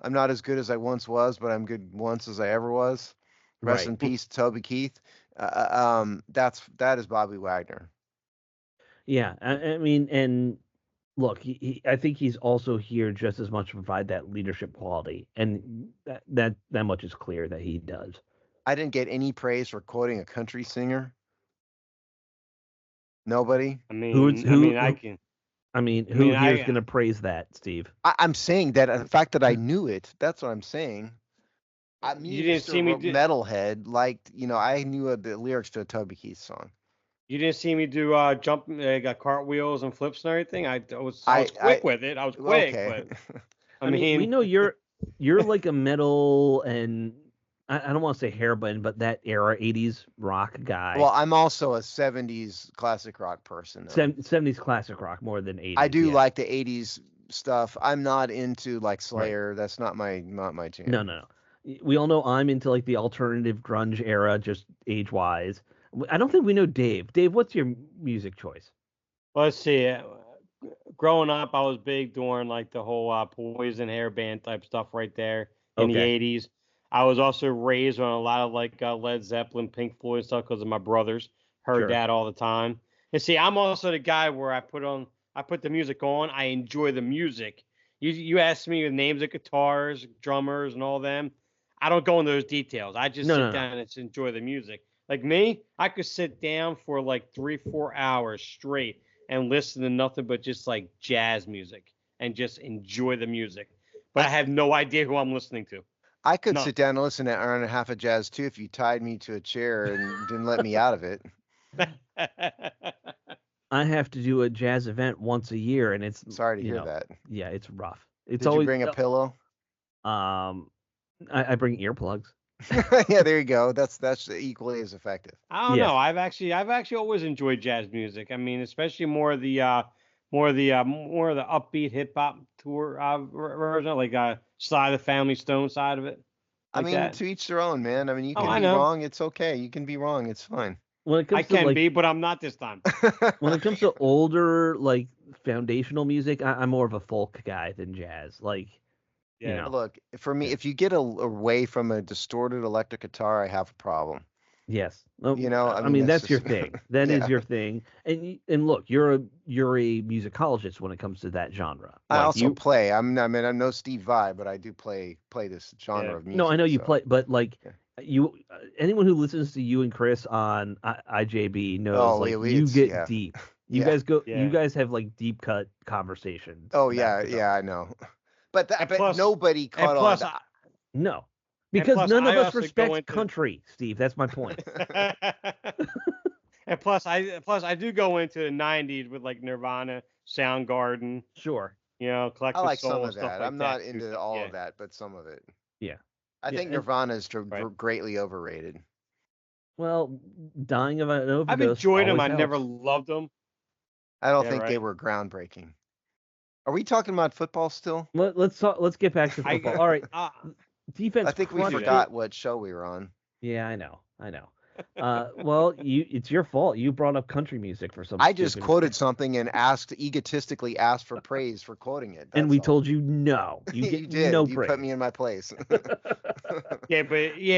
I'm not as good as I once was, but I'm good once as I ever was. Rest Right. in peace, Toby Keith. That is Bobby Wagner. Yeah, I mean, and look, I think he's also here just as much to provide that leadership quality, and that much is clear that he does. I didn't get any praise for quoting a country singer. Nobody. I mean, Who- I can. I mean, who mean, here's I- going to praise that, Steve? I'm saying that the fact that I knew it. That's what I'm saying. You didn't see me do. Metalhead, I knew the lyrics to a Toby Keith song. You didn't see me do jump, got cartwheels and flips and everything. I was quick with it. I was quick, Okay. but I mean, we know you're like a metal and I don't want to say hairband, but that era 80s rock guy. Well, I'm also a 70s classic rock person. 70s classic rock more than 80s. I do yeah. like the 80s stuff. I'm not into like Slayer. Right. That's not my jam. No. We all know I'm into like the alternative grunge era, just age wise. I don't think we know Dave. Dave, what's your music choice? Let's see. Growing up, I was big during like the whole Poison hairband type stuff right there in the 80s. I was also raised on a lot of like Led Zeppelin, Pink Floyd stuff because of my brothers. Heard that all the time. And see, I'm also the guy where I put the music on. I enjoy the music. You asked me the names of guitars, drummers, and all them. I don't go into those details. I just No, sit no, no. down and just enjoy the music. Like me, I could sit down for like 3-4 hours straight and listen to nothing but just like jazz music and just enjoy the music. But I have no idea who I'm listening to. I could No. sit down and listen to an hour and a half of jazz too if you tied me to a chair and didn't let me out of it. I have to do a jazz event once a year, and it's Sorry to hear that. Yeah, it's rough. It's Did you always bring a pillow? I bring earplugs. Yeah, there you go. That's equally as effective. I don't Yes. know. I've actually always enjoyed jazz music. I mean, especially more of the upbeat hip hop tour version, like Sly the Family Stone side of it. I Like mean, that. to each their own, man. I mean, you Oh, can I be know. wrong. It's okay. You can be wrong. It's fine. When it I comes to can like be, but I'm not this time. when it comes to older like foundational music, I'm more of a folk guy than jazz. Like, you Yeah. know, Look, for me, Yeah. if you get away from a distorted electric guitar, I have a problem. yes. You know, I mean that's that's your just thing. That is yeah. your thing. And look, you're a musicologist when it comes to that genre. I Like also you, play. I'm no Steve Vai, but I do play this genre Yeah. of music. no, I know you so. play, but like Yeah. you, anyone who listens to you and Chris on IJB knows Oh, like you it's get deep. You Yeah. guys go. You Yeah. guys have like deep cut conversations. Oh about yeah, guitar. I know. But And but plus, nobody and caught on. plus, I, No, and because plus, none of I us also go respects into. country, Steve. That's my point. And plus I do go into the '90s with like Nirvana, Soundgarden, Sure. I Collective like some Soul, of stuff that. like I'm that not too. into So, all yeah, of that, but some of it. Yeah. I Yeah. think And Nirvana is right. greatly overrated. well, dying of an I've overdose enjoyed them. always I never helps. loved them. I don't Yeah, think they right. were groundbreaking. Are we talking about football still? Let's talk, let's get back to I football. All right. I Defense think we can do crushed that. it. forgot what show we were on. Yeah, I know. I know. Well, it's your fault. You brought up country music for some I just stupid quoted reason. something and egotistically asked for praise for quoting it. And That's we all. told you no. You You get did. no You praise. put me in my place. Yeah,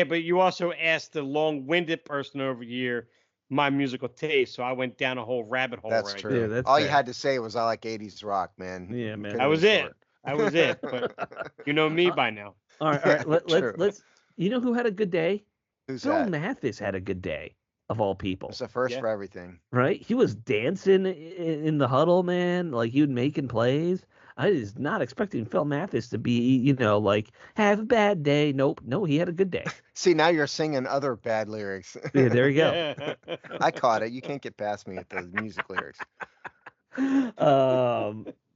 but you also asked the long-winded person over here my musical taste, so I went down a whole rabbit hole That's right true. Yeah, there. that's All you fair. had to say was I like 80s rock, man. Yeah, You man. could That have was been it. short. That was it. But you know me Uh, by now. all right, all right. True. Let's. You know who had a good day? Who's Phil that? Mathis had a good day, of all It's people. a first Yeah. for everything. Right? He was dancing in the huddle, man. Like he was making plays. I was not expecting Phil Mathis to be, like have a bad day. Nope, no, he had a good day. See, now you're singing other bad lyrics. Yeah, there you go. I caught it. You can't get past me with those music lyrics.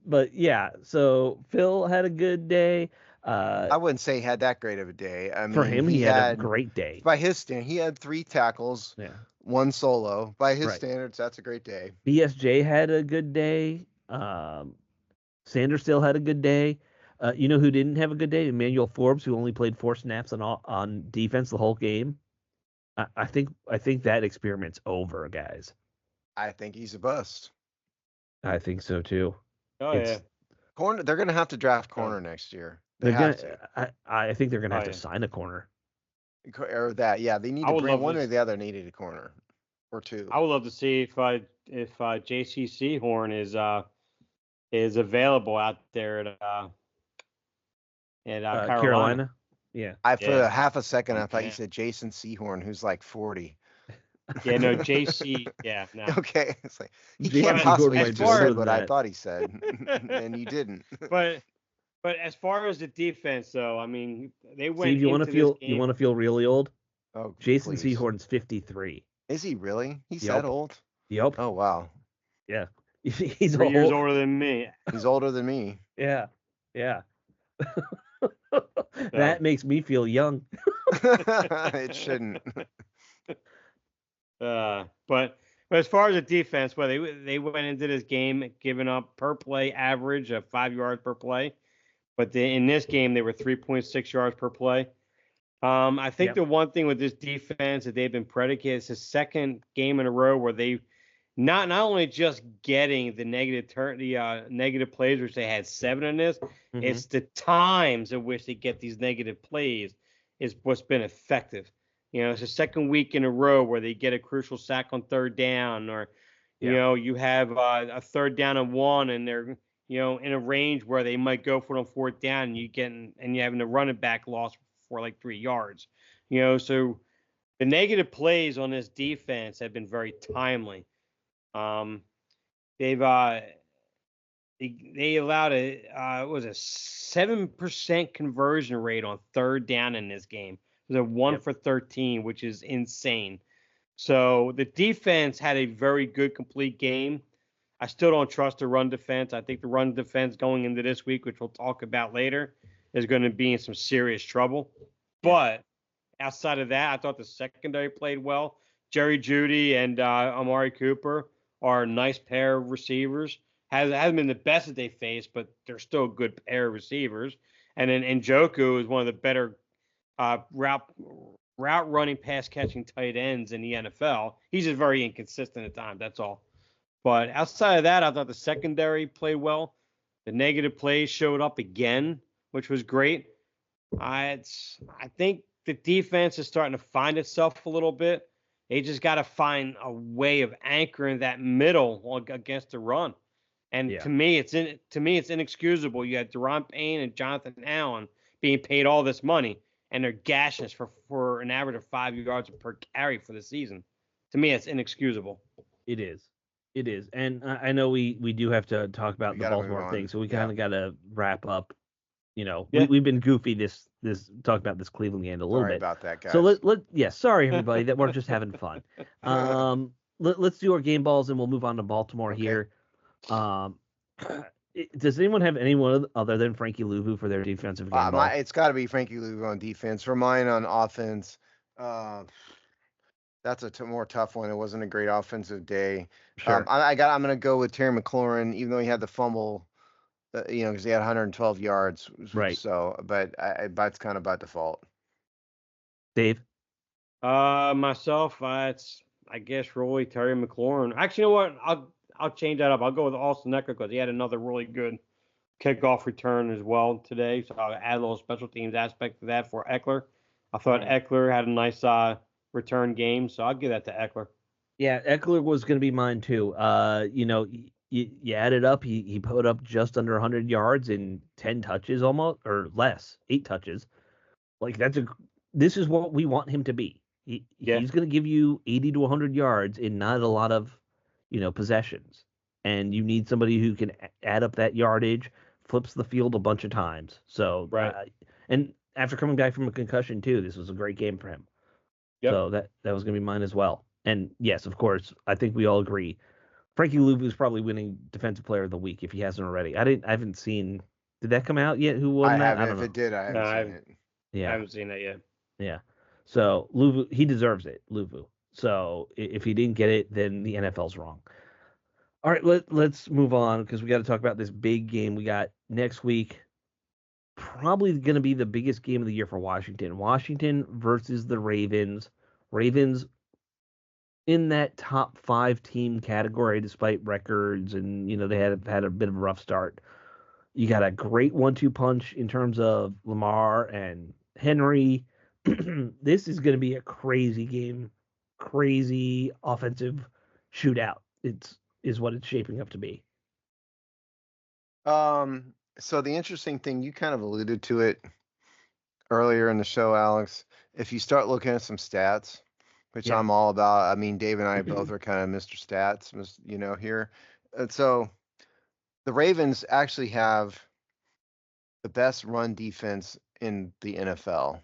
But yeah, so Phil had a good day. I wouldn't say he had that great of a day. I For mean, him, he had a great day. by his standard, he had 3 tackles, Yeah, 1 solo. By his right. standards, that's a great day. BSJ had a good day. Sanders still had a good day. You know who didn't have a good day? Emmanuel Forbes, who only played 4 snaps on defense the whole game. I think that experiment's over, guys. I think he's a bust. I think so too. Oh It's yeah. Corner, they're going to have to draft Oh. corner next year. They they're have gonna. I think they're gonna Oh, have to yeah. sign a corner. to. Or that, yeah, they need I to would bring love one to or the other needed a corner or 2. I would love to see if JC Sehorn is available out there at Carolina. Carolina. Yeah. For Yeah. a half a second, I thought you Yeah. said Jason Sehorn, who's like 40. Yeah, no, JC. Yeah, no. Okay, it's like he Jason can't Sehorn possibly might have be just older said than what I that. thought he said, and you didn't. But as far as the defense, though, I mean, they went Steve, you want to into this feel game. really old? Oh, Jason please. Sehorn's 53. Is he really? He's Yep. that old? Yep. Oh wow, Yeah. He's 3 years old. older than me. he's older than me. Yeah. Yeah. So. That makes me feel young. It shouldn't. But as far as the defense, well, they went into this game giving up per play average of 5 yards per play, but in this game they were 3.6 yards per play. I think Yep. the one thing with this defense that they've been predicated, it's the second game in a row where they not only just getting the negative plays, which they had 7 in this, Mhm. it's the times in which they get these negative plays is what's been effective. It's the second week in a row where they get a crucial sack on 3rd down, or you have a 3rd down and 1, and they're in a range where they might go for it on 4th down, and you're having the running back lost for like 3 yards. So the negative plays on this defense have been very timely. Um, they've they allowed a 7% conversion rate on third down in this game. It was a 1 for 13, which is insane. So the defense had a very good complete game. I still don't trust the run defense. I think the run defense going into this week, which we'll talk about later, is going to be in some serious trouble. Yeah. But outside of that, I thought the secondary played well. Jerry Jeudy and Amari Cooper are a nice pair of receivers. Hasn't been the best that they faced, but they're still a good pair of receivers. And then Njoku is one of the better route running, pass catching tight ends in the NFL. He's just very inconsistent at times. That's all. But outside of that, I thought the secondary played well. The negative plays showed up again, which was great. I think the defense is starting to find itself a little bit. They just got to find a way of anchoring that middle against the run. And to me, it's inexcusable. You had Deron Payne and Jonathan Allen being paid all this money, and they're gashing us for an average of 5 yards per carry for the season. To me, it's inexcusable. It is. It is. And I know we do have to talk about the Baltimore thing, so we kind of got to wrap up. We've been goofy this talk about this Cleveland game a little Sorry bit. about that, guys. So sorry everybody that we're just having fun. Let's do our game balls and we'll move on to Baltimore here. Does anyone have anyone other than Frankie Louvu for their defensive game ball? It's got to be Frankie Louvu on defense. For mine on offense, that's a more tough one. It wasn't a great offensive day. Sure. I'm gonna go with Terry McLaurin, even though he had the fumble. Because he had 112 yards. Right. So, but that's kind of by default. Dave? Myself, it's I guess really Terry McLaurin. Actually, you know what? I'll change that up. I'll go with Austin Eckler because he had another really good kickoff return as well today. So I'll add a little special teams aspect to that for Eckler. I thought Eckler had a nice return game, so I'll give that to Eckler. Yeah, Eckler was going to be mine too. You add it up, he put up just under 100 yards in 10 touches almost, or less, 8 touches. Like this is what we want him to be. He's going to give you 80 to 100 yards in not a lot of, possessions. And you need somebody who can add up that yardage, flips the field a bunch of times. So, and after coming back from a concussion too, this was a great game for him. Yep. So that was going to be mine as well. And yes, of course, I think we all agree. Frankie Louvu is probably winning Defensive Player of the Week if he hasn't already. I haven't seen. Did that come out yet? Who won that? I don't know. If it did, I haven't seen it. Yeah, I haven't seen that yet. Yeah. So Louvu, he deserves it, Louvu. So if he didn't get it, then the NFL's wrong. All right, let's move on because we got to talk about this big game we got next week. Probably going to be the biggest game of the year for Washington. Washington versus the Ravens. Ravens in that top 5 team category, despite records, and they had a bit of a rough start. You got a great 1-2 punch in terms of Lamar and Henry. This is going to be a crazy game, crazy offensive shootout. Is what it's shaping up to be. So the interesting thing, you kind of alluded to it earlier in the show, Alex. If you start looking at some stats, which I'm all about. I mean, Dave and I both are kind of Mr. Stats, here. And so the Ravens actually have the best run defense in the NFL.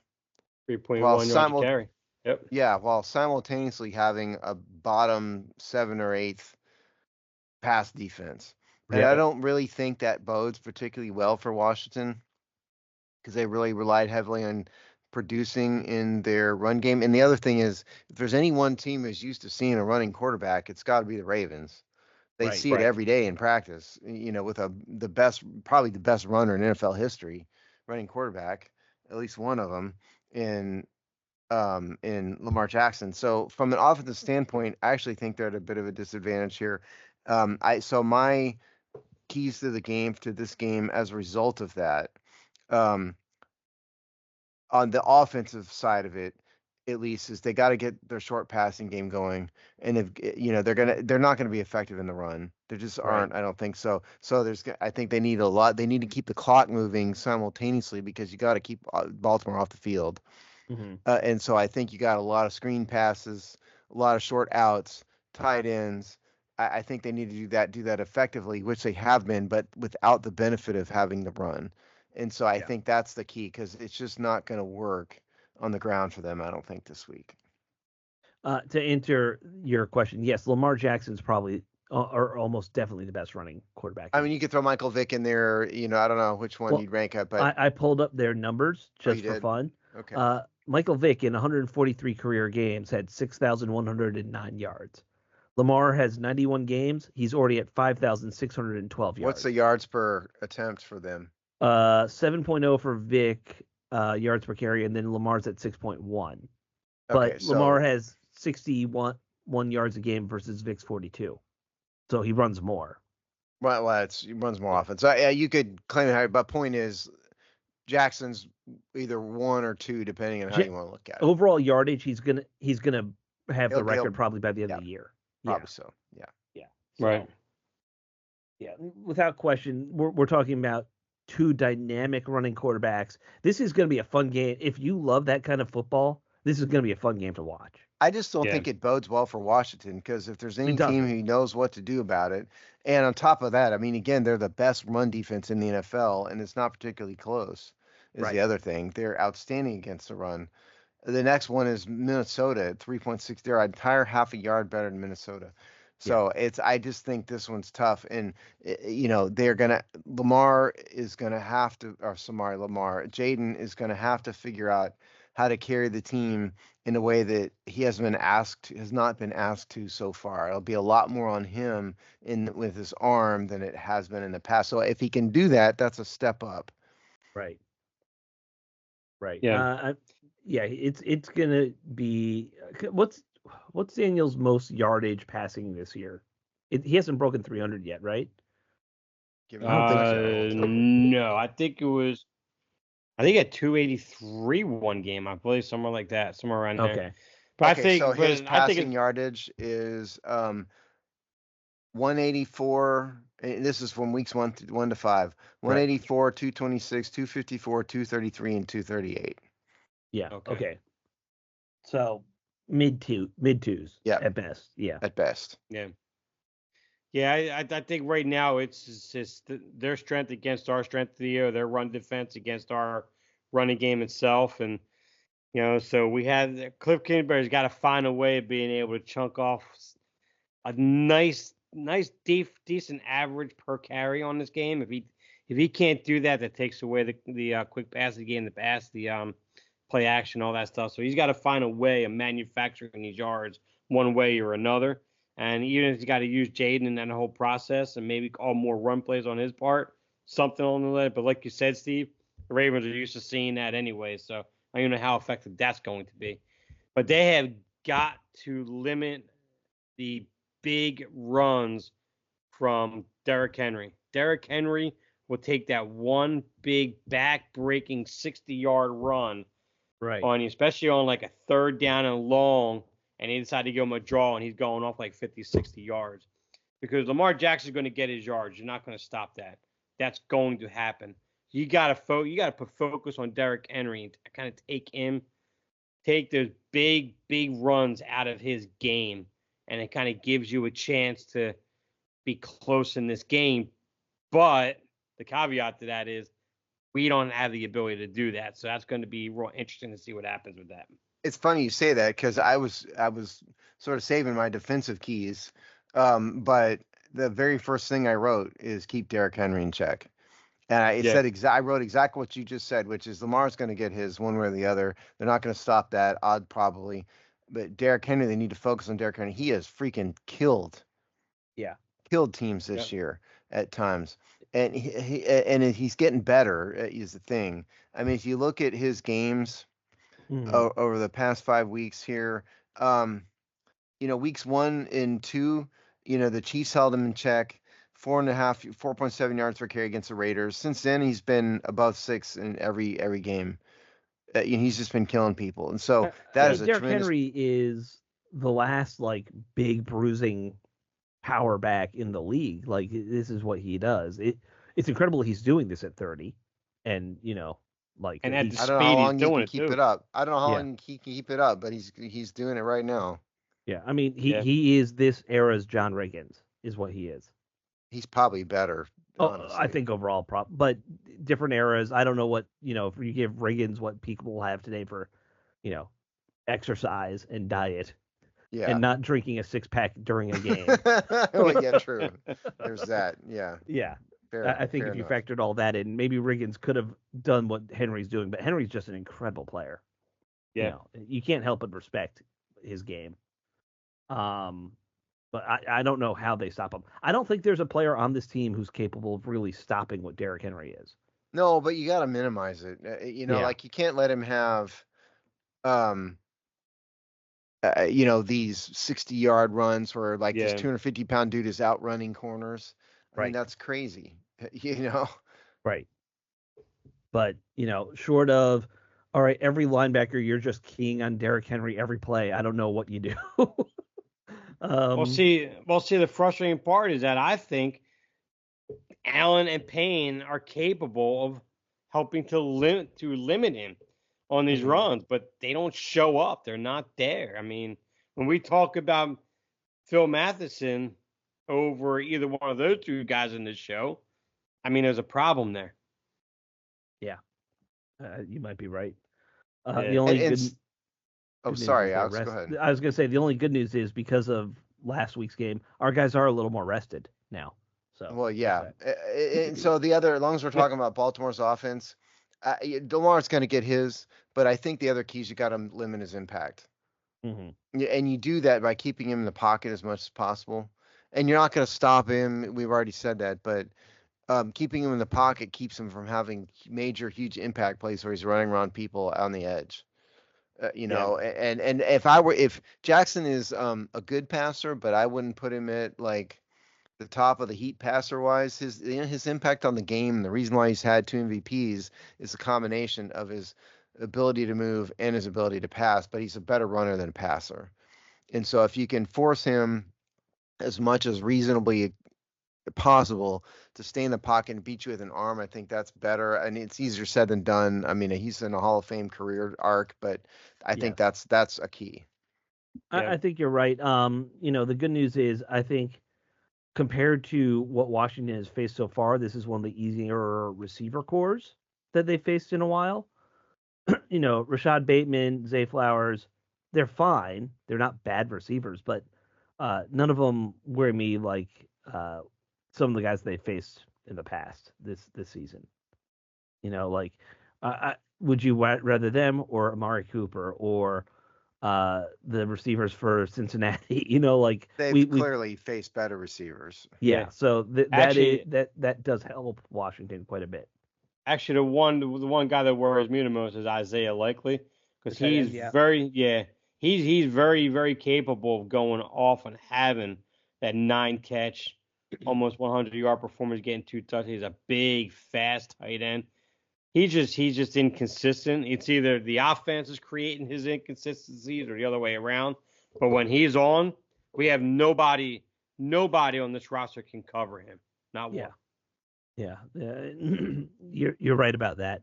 3.1 yards a carry. Yep. Yeah, while simultaneously having a bottom 7 or 8th pass defense. And I don't really think that bodes particularly well for Washington because they really relied heavily on producing in their run game. And the other thing is, if there's any one team who's used to seeing a running quarterback, it's got to be the Ravens. They see it every day in practice, with probably the best runner in NFL history, running quarterback, at least one of them in Lamar Jackson. So from an offensive standpoint, I actually think they're at a bit of a disadvantage here. So my keys to this game as a result of that, on the offensive side of it, at least, is they got to get their short passing game going. And if they're not going to be effective in the run. They just aren't. I don't think so. So I think they need a lot. They need to keep the clock moving simultaneously because you got to keep Baltimore off the field. Mm-hmm. And so I think you got a lot of screen passes, a lot of short outs, tight ends. I think they need to do that effectively, which they have been, but without the benefit of having the run. And so I think that's the key because it's just not going to work on the ground for them, I don't think, this week. To answer your question, yes, Lamar Jackson's probably or almost definitely the best running quarterback. I mean, you could throw Michael Vick in there. I don't know which one you'd rank at, but I pulled up their numbers just for fun. Okay. Michael Vick in 143 career games had 6,109 yards. Lamar has 91 games. He's already at 5,612 yards. What's the yards per attempt for them? 7.0 for Vick yards per carry, and then Lamar's at 6.1. But Lamar has 61 yards a game versus Vick's 42. So he runs more. Well, he runs more often. So yeah, you could claim it higher, but point is Jackson's either 1 or 2, depending on how you want to look at it. Overall yardage, he's gonna have the record probably by the end of the year. Probably so. Yeah. Yeah. Right. Yeah. Without question, we're talking about two dynamic running quarterbacks. This is going to be a fun game. If you love that kind of football, this is going to be a fun game to watch. I just don't think it bodes well for Washington because if there's any team who knows what to do about it, and on top of that, I mean, again, they're the best run defense in the NFL, and it's not particularly close. Is the other thing. They're outstanding against the run. The next one is Minnesota at 3.6. They're an entire half a yard better than Minnesota. So I just think this one's tough. And, Lamar is going to have to, or Jaden is going to have to figure out how to carry the team in a way that he has not been asked to so far. It'll be a lot more on him with his arm than it has been in the past. So if he can do that, that's a step up. Right. Yeah. It's gonna be what's Daniel's most yardage passing this year? He hasn't broken 300 yet, right? No, I think he had 283 one game, I believe, somewhere like that, somewhere around there. Okay. But I think his passing yardage is 184. This is from weeks 1 to 5. 184, 226, 254, 233, and 238. Yeah. Okay. So mid twos. Yeah. At best. Yeah. At best. Yeah. Yeah, I think right now it's just their strength against our strength of the year, their run defense against our running game itself, and so we had Cliff Kingsbury's got to find a way of being able to chunk off a nice decent average per carry on this game. If he can't do that, that takes away the quick passing game, the pass, the play action, all that stuff. So he's got to find a way of manufacturing these yards one way or another. And even if he's got to use Jaden in that whole process and maybe call more run plays on his part, something on the leg. But like you said, Steve, the Ravens are used to seeing that anyway. So I don't know how effective that's going to be. But they have got to limit the big runs from Derrick Henry. Derrick Henry will take that one big back-breaking 60-yard run on you, especially on like a third down and long, and he decided to give him a draw, and he's going off like 50, 60 yards. Because Lamar Jackson's going to get his yards. You're not going to stop that. That's going to happen. You got to put focus on Derrick Henry and kind of take those big runs out of his game, and it kind of gives you a chance to be close in this game. But the caveat to that is we don't have the ability to do that. So that's going to be real interesting to see what happens with that. It's funny you say that because I was sort of saving my defensive keys, but the very first thing I wrote is keep Derrick Henry in check. And I wrote exactly what you just said, which is Lamar's going to get his one way or the other. They're not going to stop that, odd probably. But Derrick Henry, they need to focus on Derrick Henry. He has freaking killed teams this year at times. And he's getting better is the thing. I mean, if you look at his games over the past 5 weeks here, weeks 1 and 2, the Chiefs held him in check. 4.7 yards per carry against the Raiders. Since then, he's been above 6 in every game. He's just been killing people, and so I that is mean, a Derrick tremendous. Henry is the last like big bruising power back in the league. Like this is what he does. It's incredible he's doing this at 30, and like And at the I he's don't know how speed he's long he doing can it keep too. it up. I don't know how yeah long he can keep it up, but he's doing it right now. yeah. I mean Yeah. he is this era's John Riggins is what he is. He's probably better, Oh, I honestly. think overall but different eras. I don't know what if you give Riggins what people have today for you know exercise and diet and Yeah. not drinking a 6-pack during a game. Well, yeah, true. There's that. Yeah. Yeah. Fair. I think Fair if you enough. factored all that in, maybe Riggins could have done what Henry's doing, but Henry's just an incredible player. Yeah. You can't help but respect his game. Um, but I don't know how they stop him. I don't think there's a player on this team who's capable of really stopping what Derrick Henry is. No, but you got to minimize it. Yeah. Like you can't let him have, um, these 60-yard runs where like this Yeah. 250-pound dude is outrunning corners. I mean, Right. that's crazy. You know. Right. But, short of, all right, every linebacker, you're just keying on Derrick Henry every play. I don't know what you do. Well, um, see, the frustrating part is that I think Allen and Payne are capable of helping to limit him on these Mhm. runs, but they don't show up. They're not there. I mean, when we talk about Phil Matheson over either one of those two guys in this show, I mean, there's a problem there. yeah, you might be right. The Yeah. only And good oh, good news is sorry, they're Alex. Go rest. ahead. I was gonna say the only good news is because of last week's game, our guys are a little more rested now. So Well, there's yeah. that. And so as long as we're talking about Baltimore's offense, Lamar's going to get his, but I think the other keys you got to limit his impact. hmm And you do that by keeping him in the pocket as much as possible. And you're not going to stop him. We've already said that, but keeping him in the pocket keeps him from having major, huge impact plays where he's running around people on the edge. Yeah. And if Jackson is a good passer, but I wouldn't put him at like the top of the heat passer wise. His impact on the game, and the reason why he's had 2 MVPs is a combination of his ability to move and his ability to pass. But he's a better runner than a passer, and so if you can force him as much as reasonably possible to stay in the pocket and beat you with an arm, I think that's better. And it's easier said than done. I mean, he's in a Hall of Fame career arc, but I think Yes, that's a key. Yeah. I think you're right. The good news is I think compared to what Washington has faced so far, this is one of the easier receiver cores that they faced in a while. Rashad Bateman, Zay Flowers, they're fine. They're not bad receivers, but none of them worry me like some of the guys they faced in the past this season. Like would you rather them or Amari Cooper or the receivers for Cincinnati? Like They've we clearly faced better receivers. Yeah. yeah. So Actually, that does help Washington quite a bit. actually, the one guy that worries me the most is Isaiah Likely The because tight he's end, yeah. he's very very capable of going off and having that 9 catch, almost 100-yard performance, getting 2 touchdowns. He's a big, fast tight end. He's just inconsistent. It's either the offense is creating his inconsistencies or the other way around. But when he's on, we have nobody on this roster can cover him. Not Yeah. one. Yeah, you're right about that.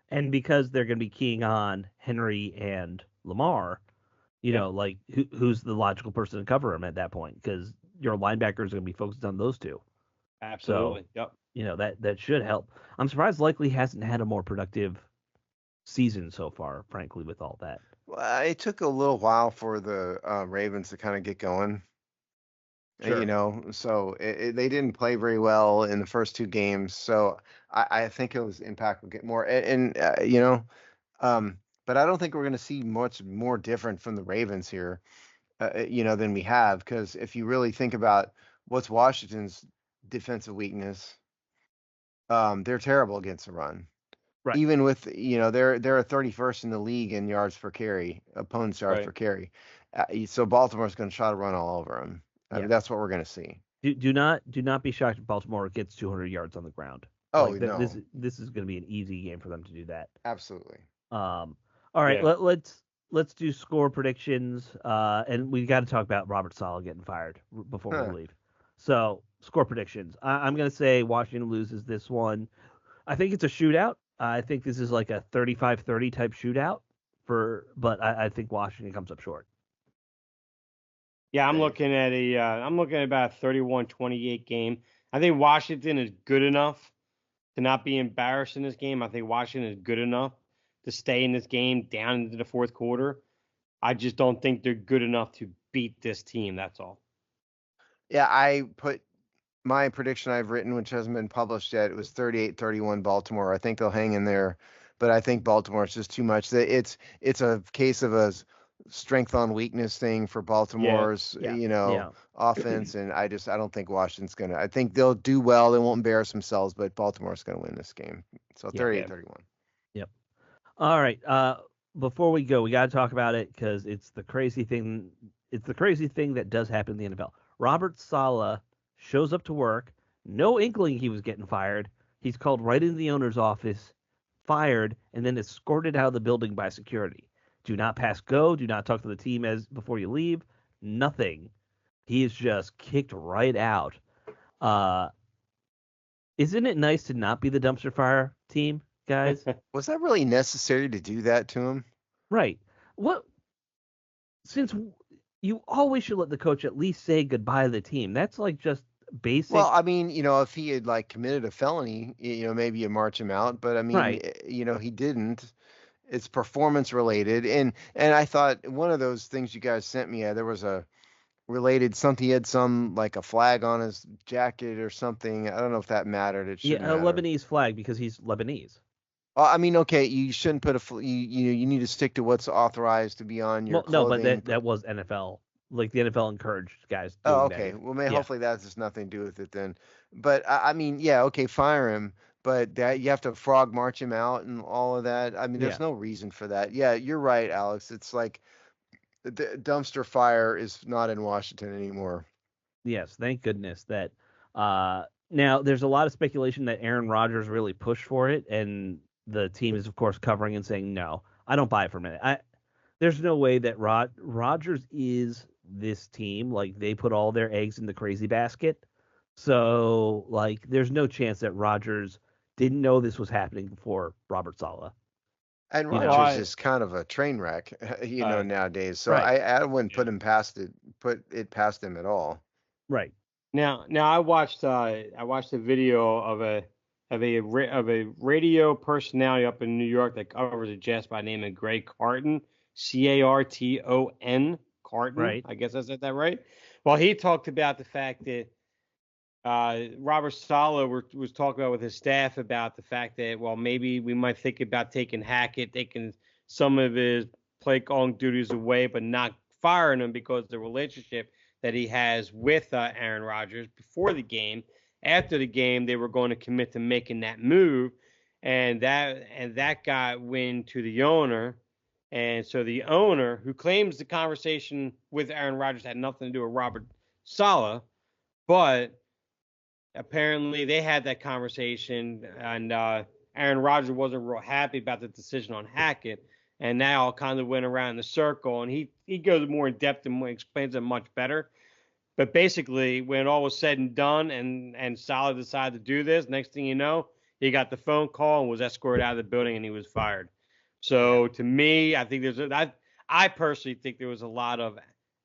And because they're going to be keying on Henry and Lamar, Yeah, like who's the logical person to cover him at that point? Because your linebackers are going to be focused on those two. So, absolutely. Yep. that should help. I'm surprised Likely hasn't had a more productive season so far, frankly, with all that. Well, it took a little while for the Ravens to kind of get going. Sure. So they didn't play very well in the first 2 games. So I think it was impact will get more. Um, but I don't think we're going to see much more different from the Ravens here, than we have. Because if you really think about what's Washington's defensive weakness, they're terrible against the run. Right. Even with they're a 31st in the league in yards per carry, opponents yards Right. per carry. So Baltimore's going to try to run all over them. I Yeah. mean, that's what we're going to see. Do not be shocked if Baltimore gets 200 yards on the ground. Oh Like no, this is going to be an easy game for them to do that. absolutely. Um, All right, Yeah. let's do score predictions. And we got to talk about Robert Saleh getting fired before we Huh. leave. So score predictions. I'm gonna say Washington loses this one. I think it's a shootout. I think this is like a 35-30 type shootout but I think Washington comes up short. Yeah, I'm Dang. looking at about a 31-28 game. I think Washington is good enough to not be embarrassed in this game. I think Washington is good enough to stay in this game down into the fourth quarter. I just don't think they're good enough to beat this team. That's all. Yeah, I put my prediction I've written, which hasn't been published yet. It was 38-31 Baltimore. I think they'll hang in there, but I think Baltimore is just too much. It's a case of a strength on weakness thing for Yeah. Baltimore's, Yeah, yeah, offense, and I don't think Washington's gonna. I think they'll do well. They won't embarrass themselves, but Baltimore's gonna win this game. So yeah. 38-31. Yep. All right. Before we go, we got to talk about it because it's the crazy thing. It's the crazy thing that does happen in the NFL. Robert Saleh shows up to work, no inkling he was getting fired. He's called right into the owner's office, fired, and then escorted out of the building by security. Do not pass go. Do not talk to the team as before you leave. Nothing. He is just kicked right out. Uh, isn't it nice to not be the dumpster fire team, guys? Was that really necessary to do that to him? Right. What since you always should let the coach at least say goodbye to the team. That's like just basic. Well, I mean, if he had like committed a felony, maybe you march him out, but I mean, Right. he didn't. It's performance related, and I thought one of those things you guys sent me, there was a related something. He had some like a flag on his jacket or something. I don't know if that mattered. It shouldn't Yeah, a matter. Lebanese flag because he's Lebanese. I mean, okay, you shouldn't put you need to stick to what's authorized to be on your Well, no, but clothing. that was NFL. Like the NFL encouraged guys Oh, doing that. okay. Well, Yeah. hopefully that has nothing to do with it then. But I mean, yeah, okay, fire him, but that you have to frog march him out and all of that. I mean, Yeah. there's no reason for that. Yeah, you're right, Alex. It's like the dumpster fire is not in Washington anymore. Yes. Thank goodness that. Now there's a lot of speculation that Aaron Rodgers really pushed for it, and the team is of course covering and saying no. I don't buy it for a minute. There's no way that Rodgers is this team. Like they put all their eggs in the crazy basket. So like there's no chance that Rodgers didn't know this was happening before Robert Saleh. And You know. Rodgers is kind of a train wreck, nowadays. So Right. I wouldn't Yeah. put it past him at all. Right. Now I watched a video of a radio personality up in New York that covers a jazz by the name of Greg Carton, Carton, Carton. Right. I guess I said that right. Well, he talked about the fact that Robert Saleh was talking about with his staff about the fact that, well, maybe we might think about taking Hackett, taking some of his play calling duties away, but not firing him because of the relationship that he has with Aaron Rodgers before the game. After the game, they were going to commit to making that move, and that got wind to the owner. And so the owner, who claims the conversation with Aaron Rodgers had nothing to do with Robert Saleh, but apparently they had that conversation, and Aaron Rodgers wasn't real happy about the decision on Hackett, and that all kind of went around in the circle. And he goes more in depth and explains it much better. But basically, when all was said and done, and Saleh decided to do this, next thing you know, he got the phone call and was escorted out of the building, and he was fired. So to me, I think I personally think there was a lot of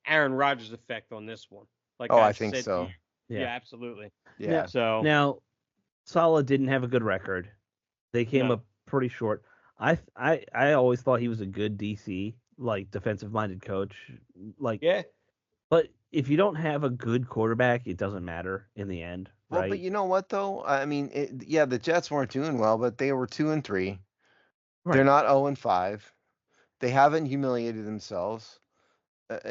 Aaron Rodgers effect on this one. Like Oh, I I think said to you, so. yeah, Yeah. absolutely. Yeah. Now, So now Saleh didn't have a good record. They came no, up pretty short. I always thought he was a good DC, like defensive minded coach. Like, yeah, but if you don't have a good quarterback, it doesn't matter in the end, Well, but right? you know what though? I mean, yeah, the Jets weren't doing well, but they were 2-3. They're Right. not 0-5. They haven't humiliated themselves.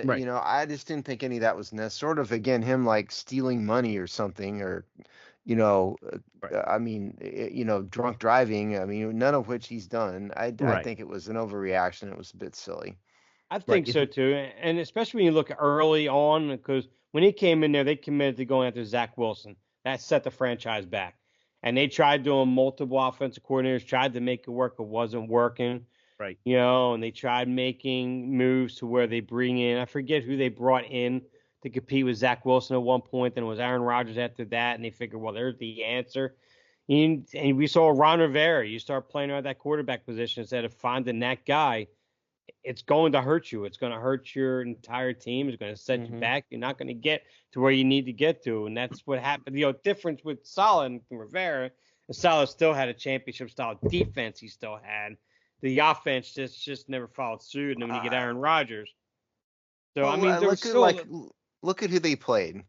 Right. I just didn't think any of that was necessary. Sort of again, him like stealing money or something, or you know, Right. I mean, drunk driving. I mean, none of which he's done. I Right. think it was an overreaction. It was a bit silly. I Right. think so too. And especially when you look early on, because when he came in there, they committed to going after Zach Wilson. That set the franchise back. And they tried doing multiple offensive coordinators, tried to make it work. It wasn't working. Right. And they tried making moves to where they bring in, I forget who they brought in to compete with Zach Wilson at one point. Then it was Aaron Rodgers after that. And they figured, well, there's the answer. And we saw Ron Rivera. You start playing out that quarterback position instead of finding that guy. It's going to hurt you. It's going to hurt your entire team. It's going to set you back. You're not going to get to where you need to get to. And that's what happened. Difference with Saleh and Rivera, and Saleh still had a championship style defense he still had. The offense just never followed suit. And then when you get Aaron Rodgers. So, well, I mean, there was still. Look at who they played.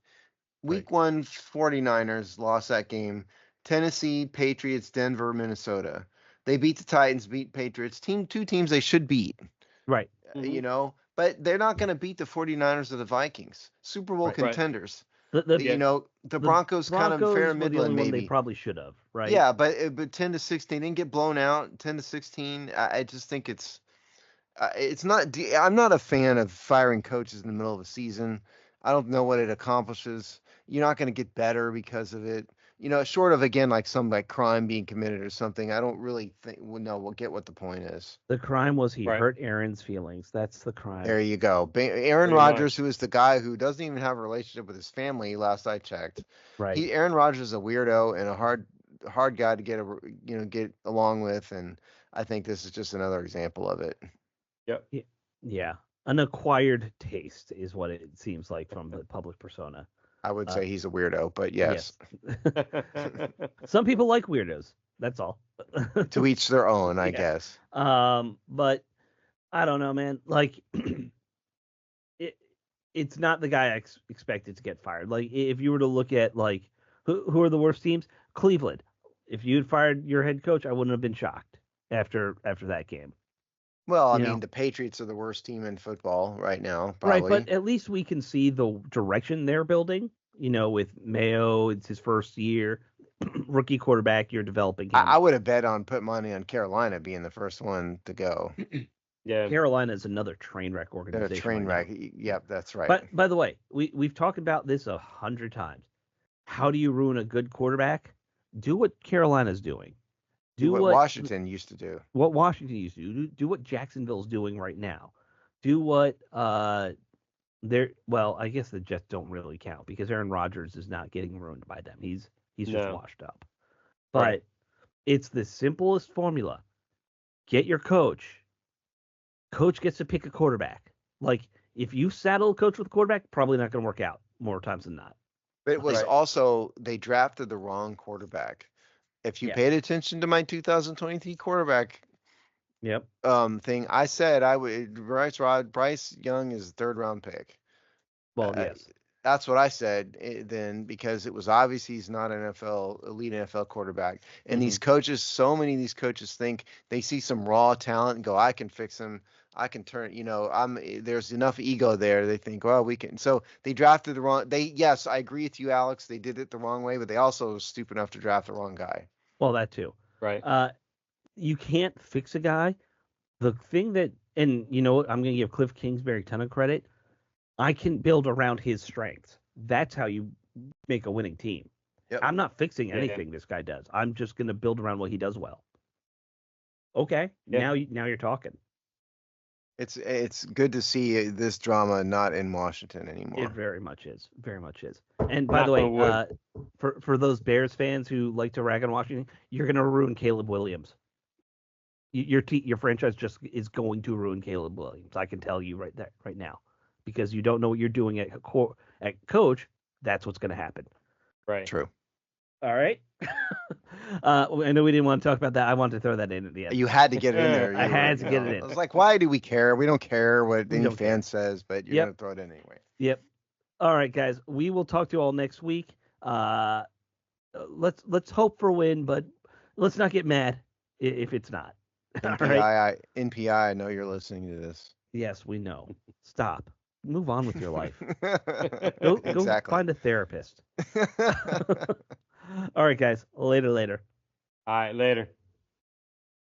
Week 1, 49ers lost that game. Tennessee, Patriots, Denver, Minnesota. They beat the Titans, beat Patriots. Two teams they should beat. Right. But they're not going to beat the 49ers or the Vikings. Super Bowl contenders. The Broncos kind of fair and middling, maybe. They probably should have, right? Yeah, but 10-16, they didn't get blown out. 10-16. I just think it's not. I'm not a fan of firing coaches in the middle of a season. I don't know what it accomplishes. You're not going to get better because of it. Short of, again, like some crime being committed or something. I don't really think. We'll get what the point is. The crime was he hurt Aaron's feelings. That's the crime. There you go. Aaron Rodgers, who is the guy who doesn't even have a relationship with his family, last I checked. Right. Aaron Rodgers is a weirdo and a hard guy to get along with, and I think this is just another example of it. Yep. Yeah. An acquired taste is what it seems like from the public persona. I would say he's a weirdo, but yes. Some people like weirdos. That's all. To each their own, I guess. But I don't know, man. Like, it's not the guy I expected to get fired. Like, if you were to look at, like, who are the worst teams? Cleveland. If you had fired your head coach, I wouldn't have been shocked after that game. Well, I mean, the Patriots are the worst team in football right now, probably. Right, but at least we can see the direction they're building. With Mayo, it's his first year. Rookie quarterback, you're developing him. I would have bet on put money on Carolina being the first one to go. Yeah. Carolina is another train wreck organization. They're a train wreck. Yep, that's right. But by the way, we've talked about this 100 times. How do you ruin a good quarterback? Do what Carolina's doing. Do what Washington used to do. What Washington used to do. Do what Jacksonville's doing right now. Do what I guess the Jets don't really count because Aaron Rodgers is not getting ruined by them. He's just washed up. But it's the simplest formula. Get your coach. Coach gets to pick a quarterback. Like, if you saddle a coach with a quarterback, probably not going to work out more times than not. But it was also, they drafted the wrong quarterback. If you paid attention to my 2023 quarterback thing, I said I would Bryce Young is a 3rd round pick. Well, yes. That's what I said then, because it was obvious he's not an elite NFL quarterback. And these coaches, so many of these coaches think they see some raw talent and go, I can fix him. I can turn, there's enough ego there. They think, well, we can. So they drafted the wrong. Yes, I agree with you, Alex. They did it the wrong way, but they also were stupid enough to draft the wrong guy. Well, that too. Right. You can't fix a guy. The thing that, and you know what, I'm going to give Cliff Kingsbury a ton of credit. I can build around his strengths. That's how you make a winning team. Yep. I'm not fixing anything this guy does. I'm just going to build around what he does well. Okay. Now you're talking. It's good to see this drama not in Washington anymore. It very much is. Very much is. And by the way, for those Bears fans who like to rag on Washington, you're going to ruin Caleb Williams. Your franchise just is going to ruin Caleb Williams. I can tell you right now, because you don't know what you're doing at coach. That's what's going to happen. Right. True. All right. I know we didn't want to talk about that. I wanted to throw that in at the end. You had to get it in there. I had to get it in. I was like, why do we care? We don't care what any fan says, but you're going to throw it in anyway. Yep. All right, guys. We will talk to you all next week. Let's hope for a win, but let's not get mad if it's not. NPI, I know you're listening to this. Yes, we know. Stop. Move on with your life. Go find a therapist. All right, guys. Later. All right, later.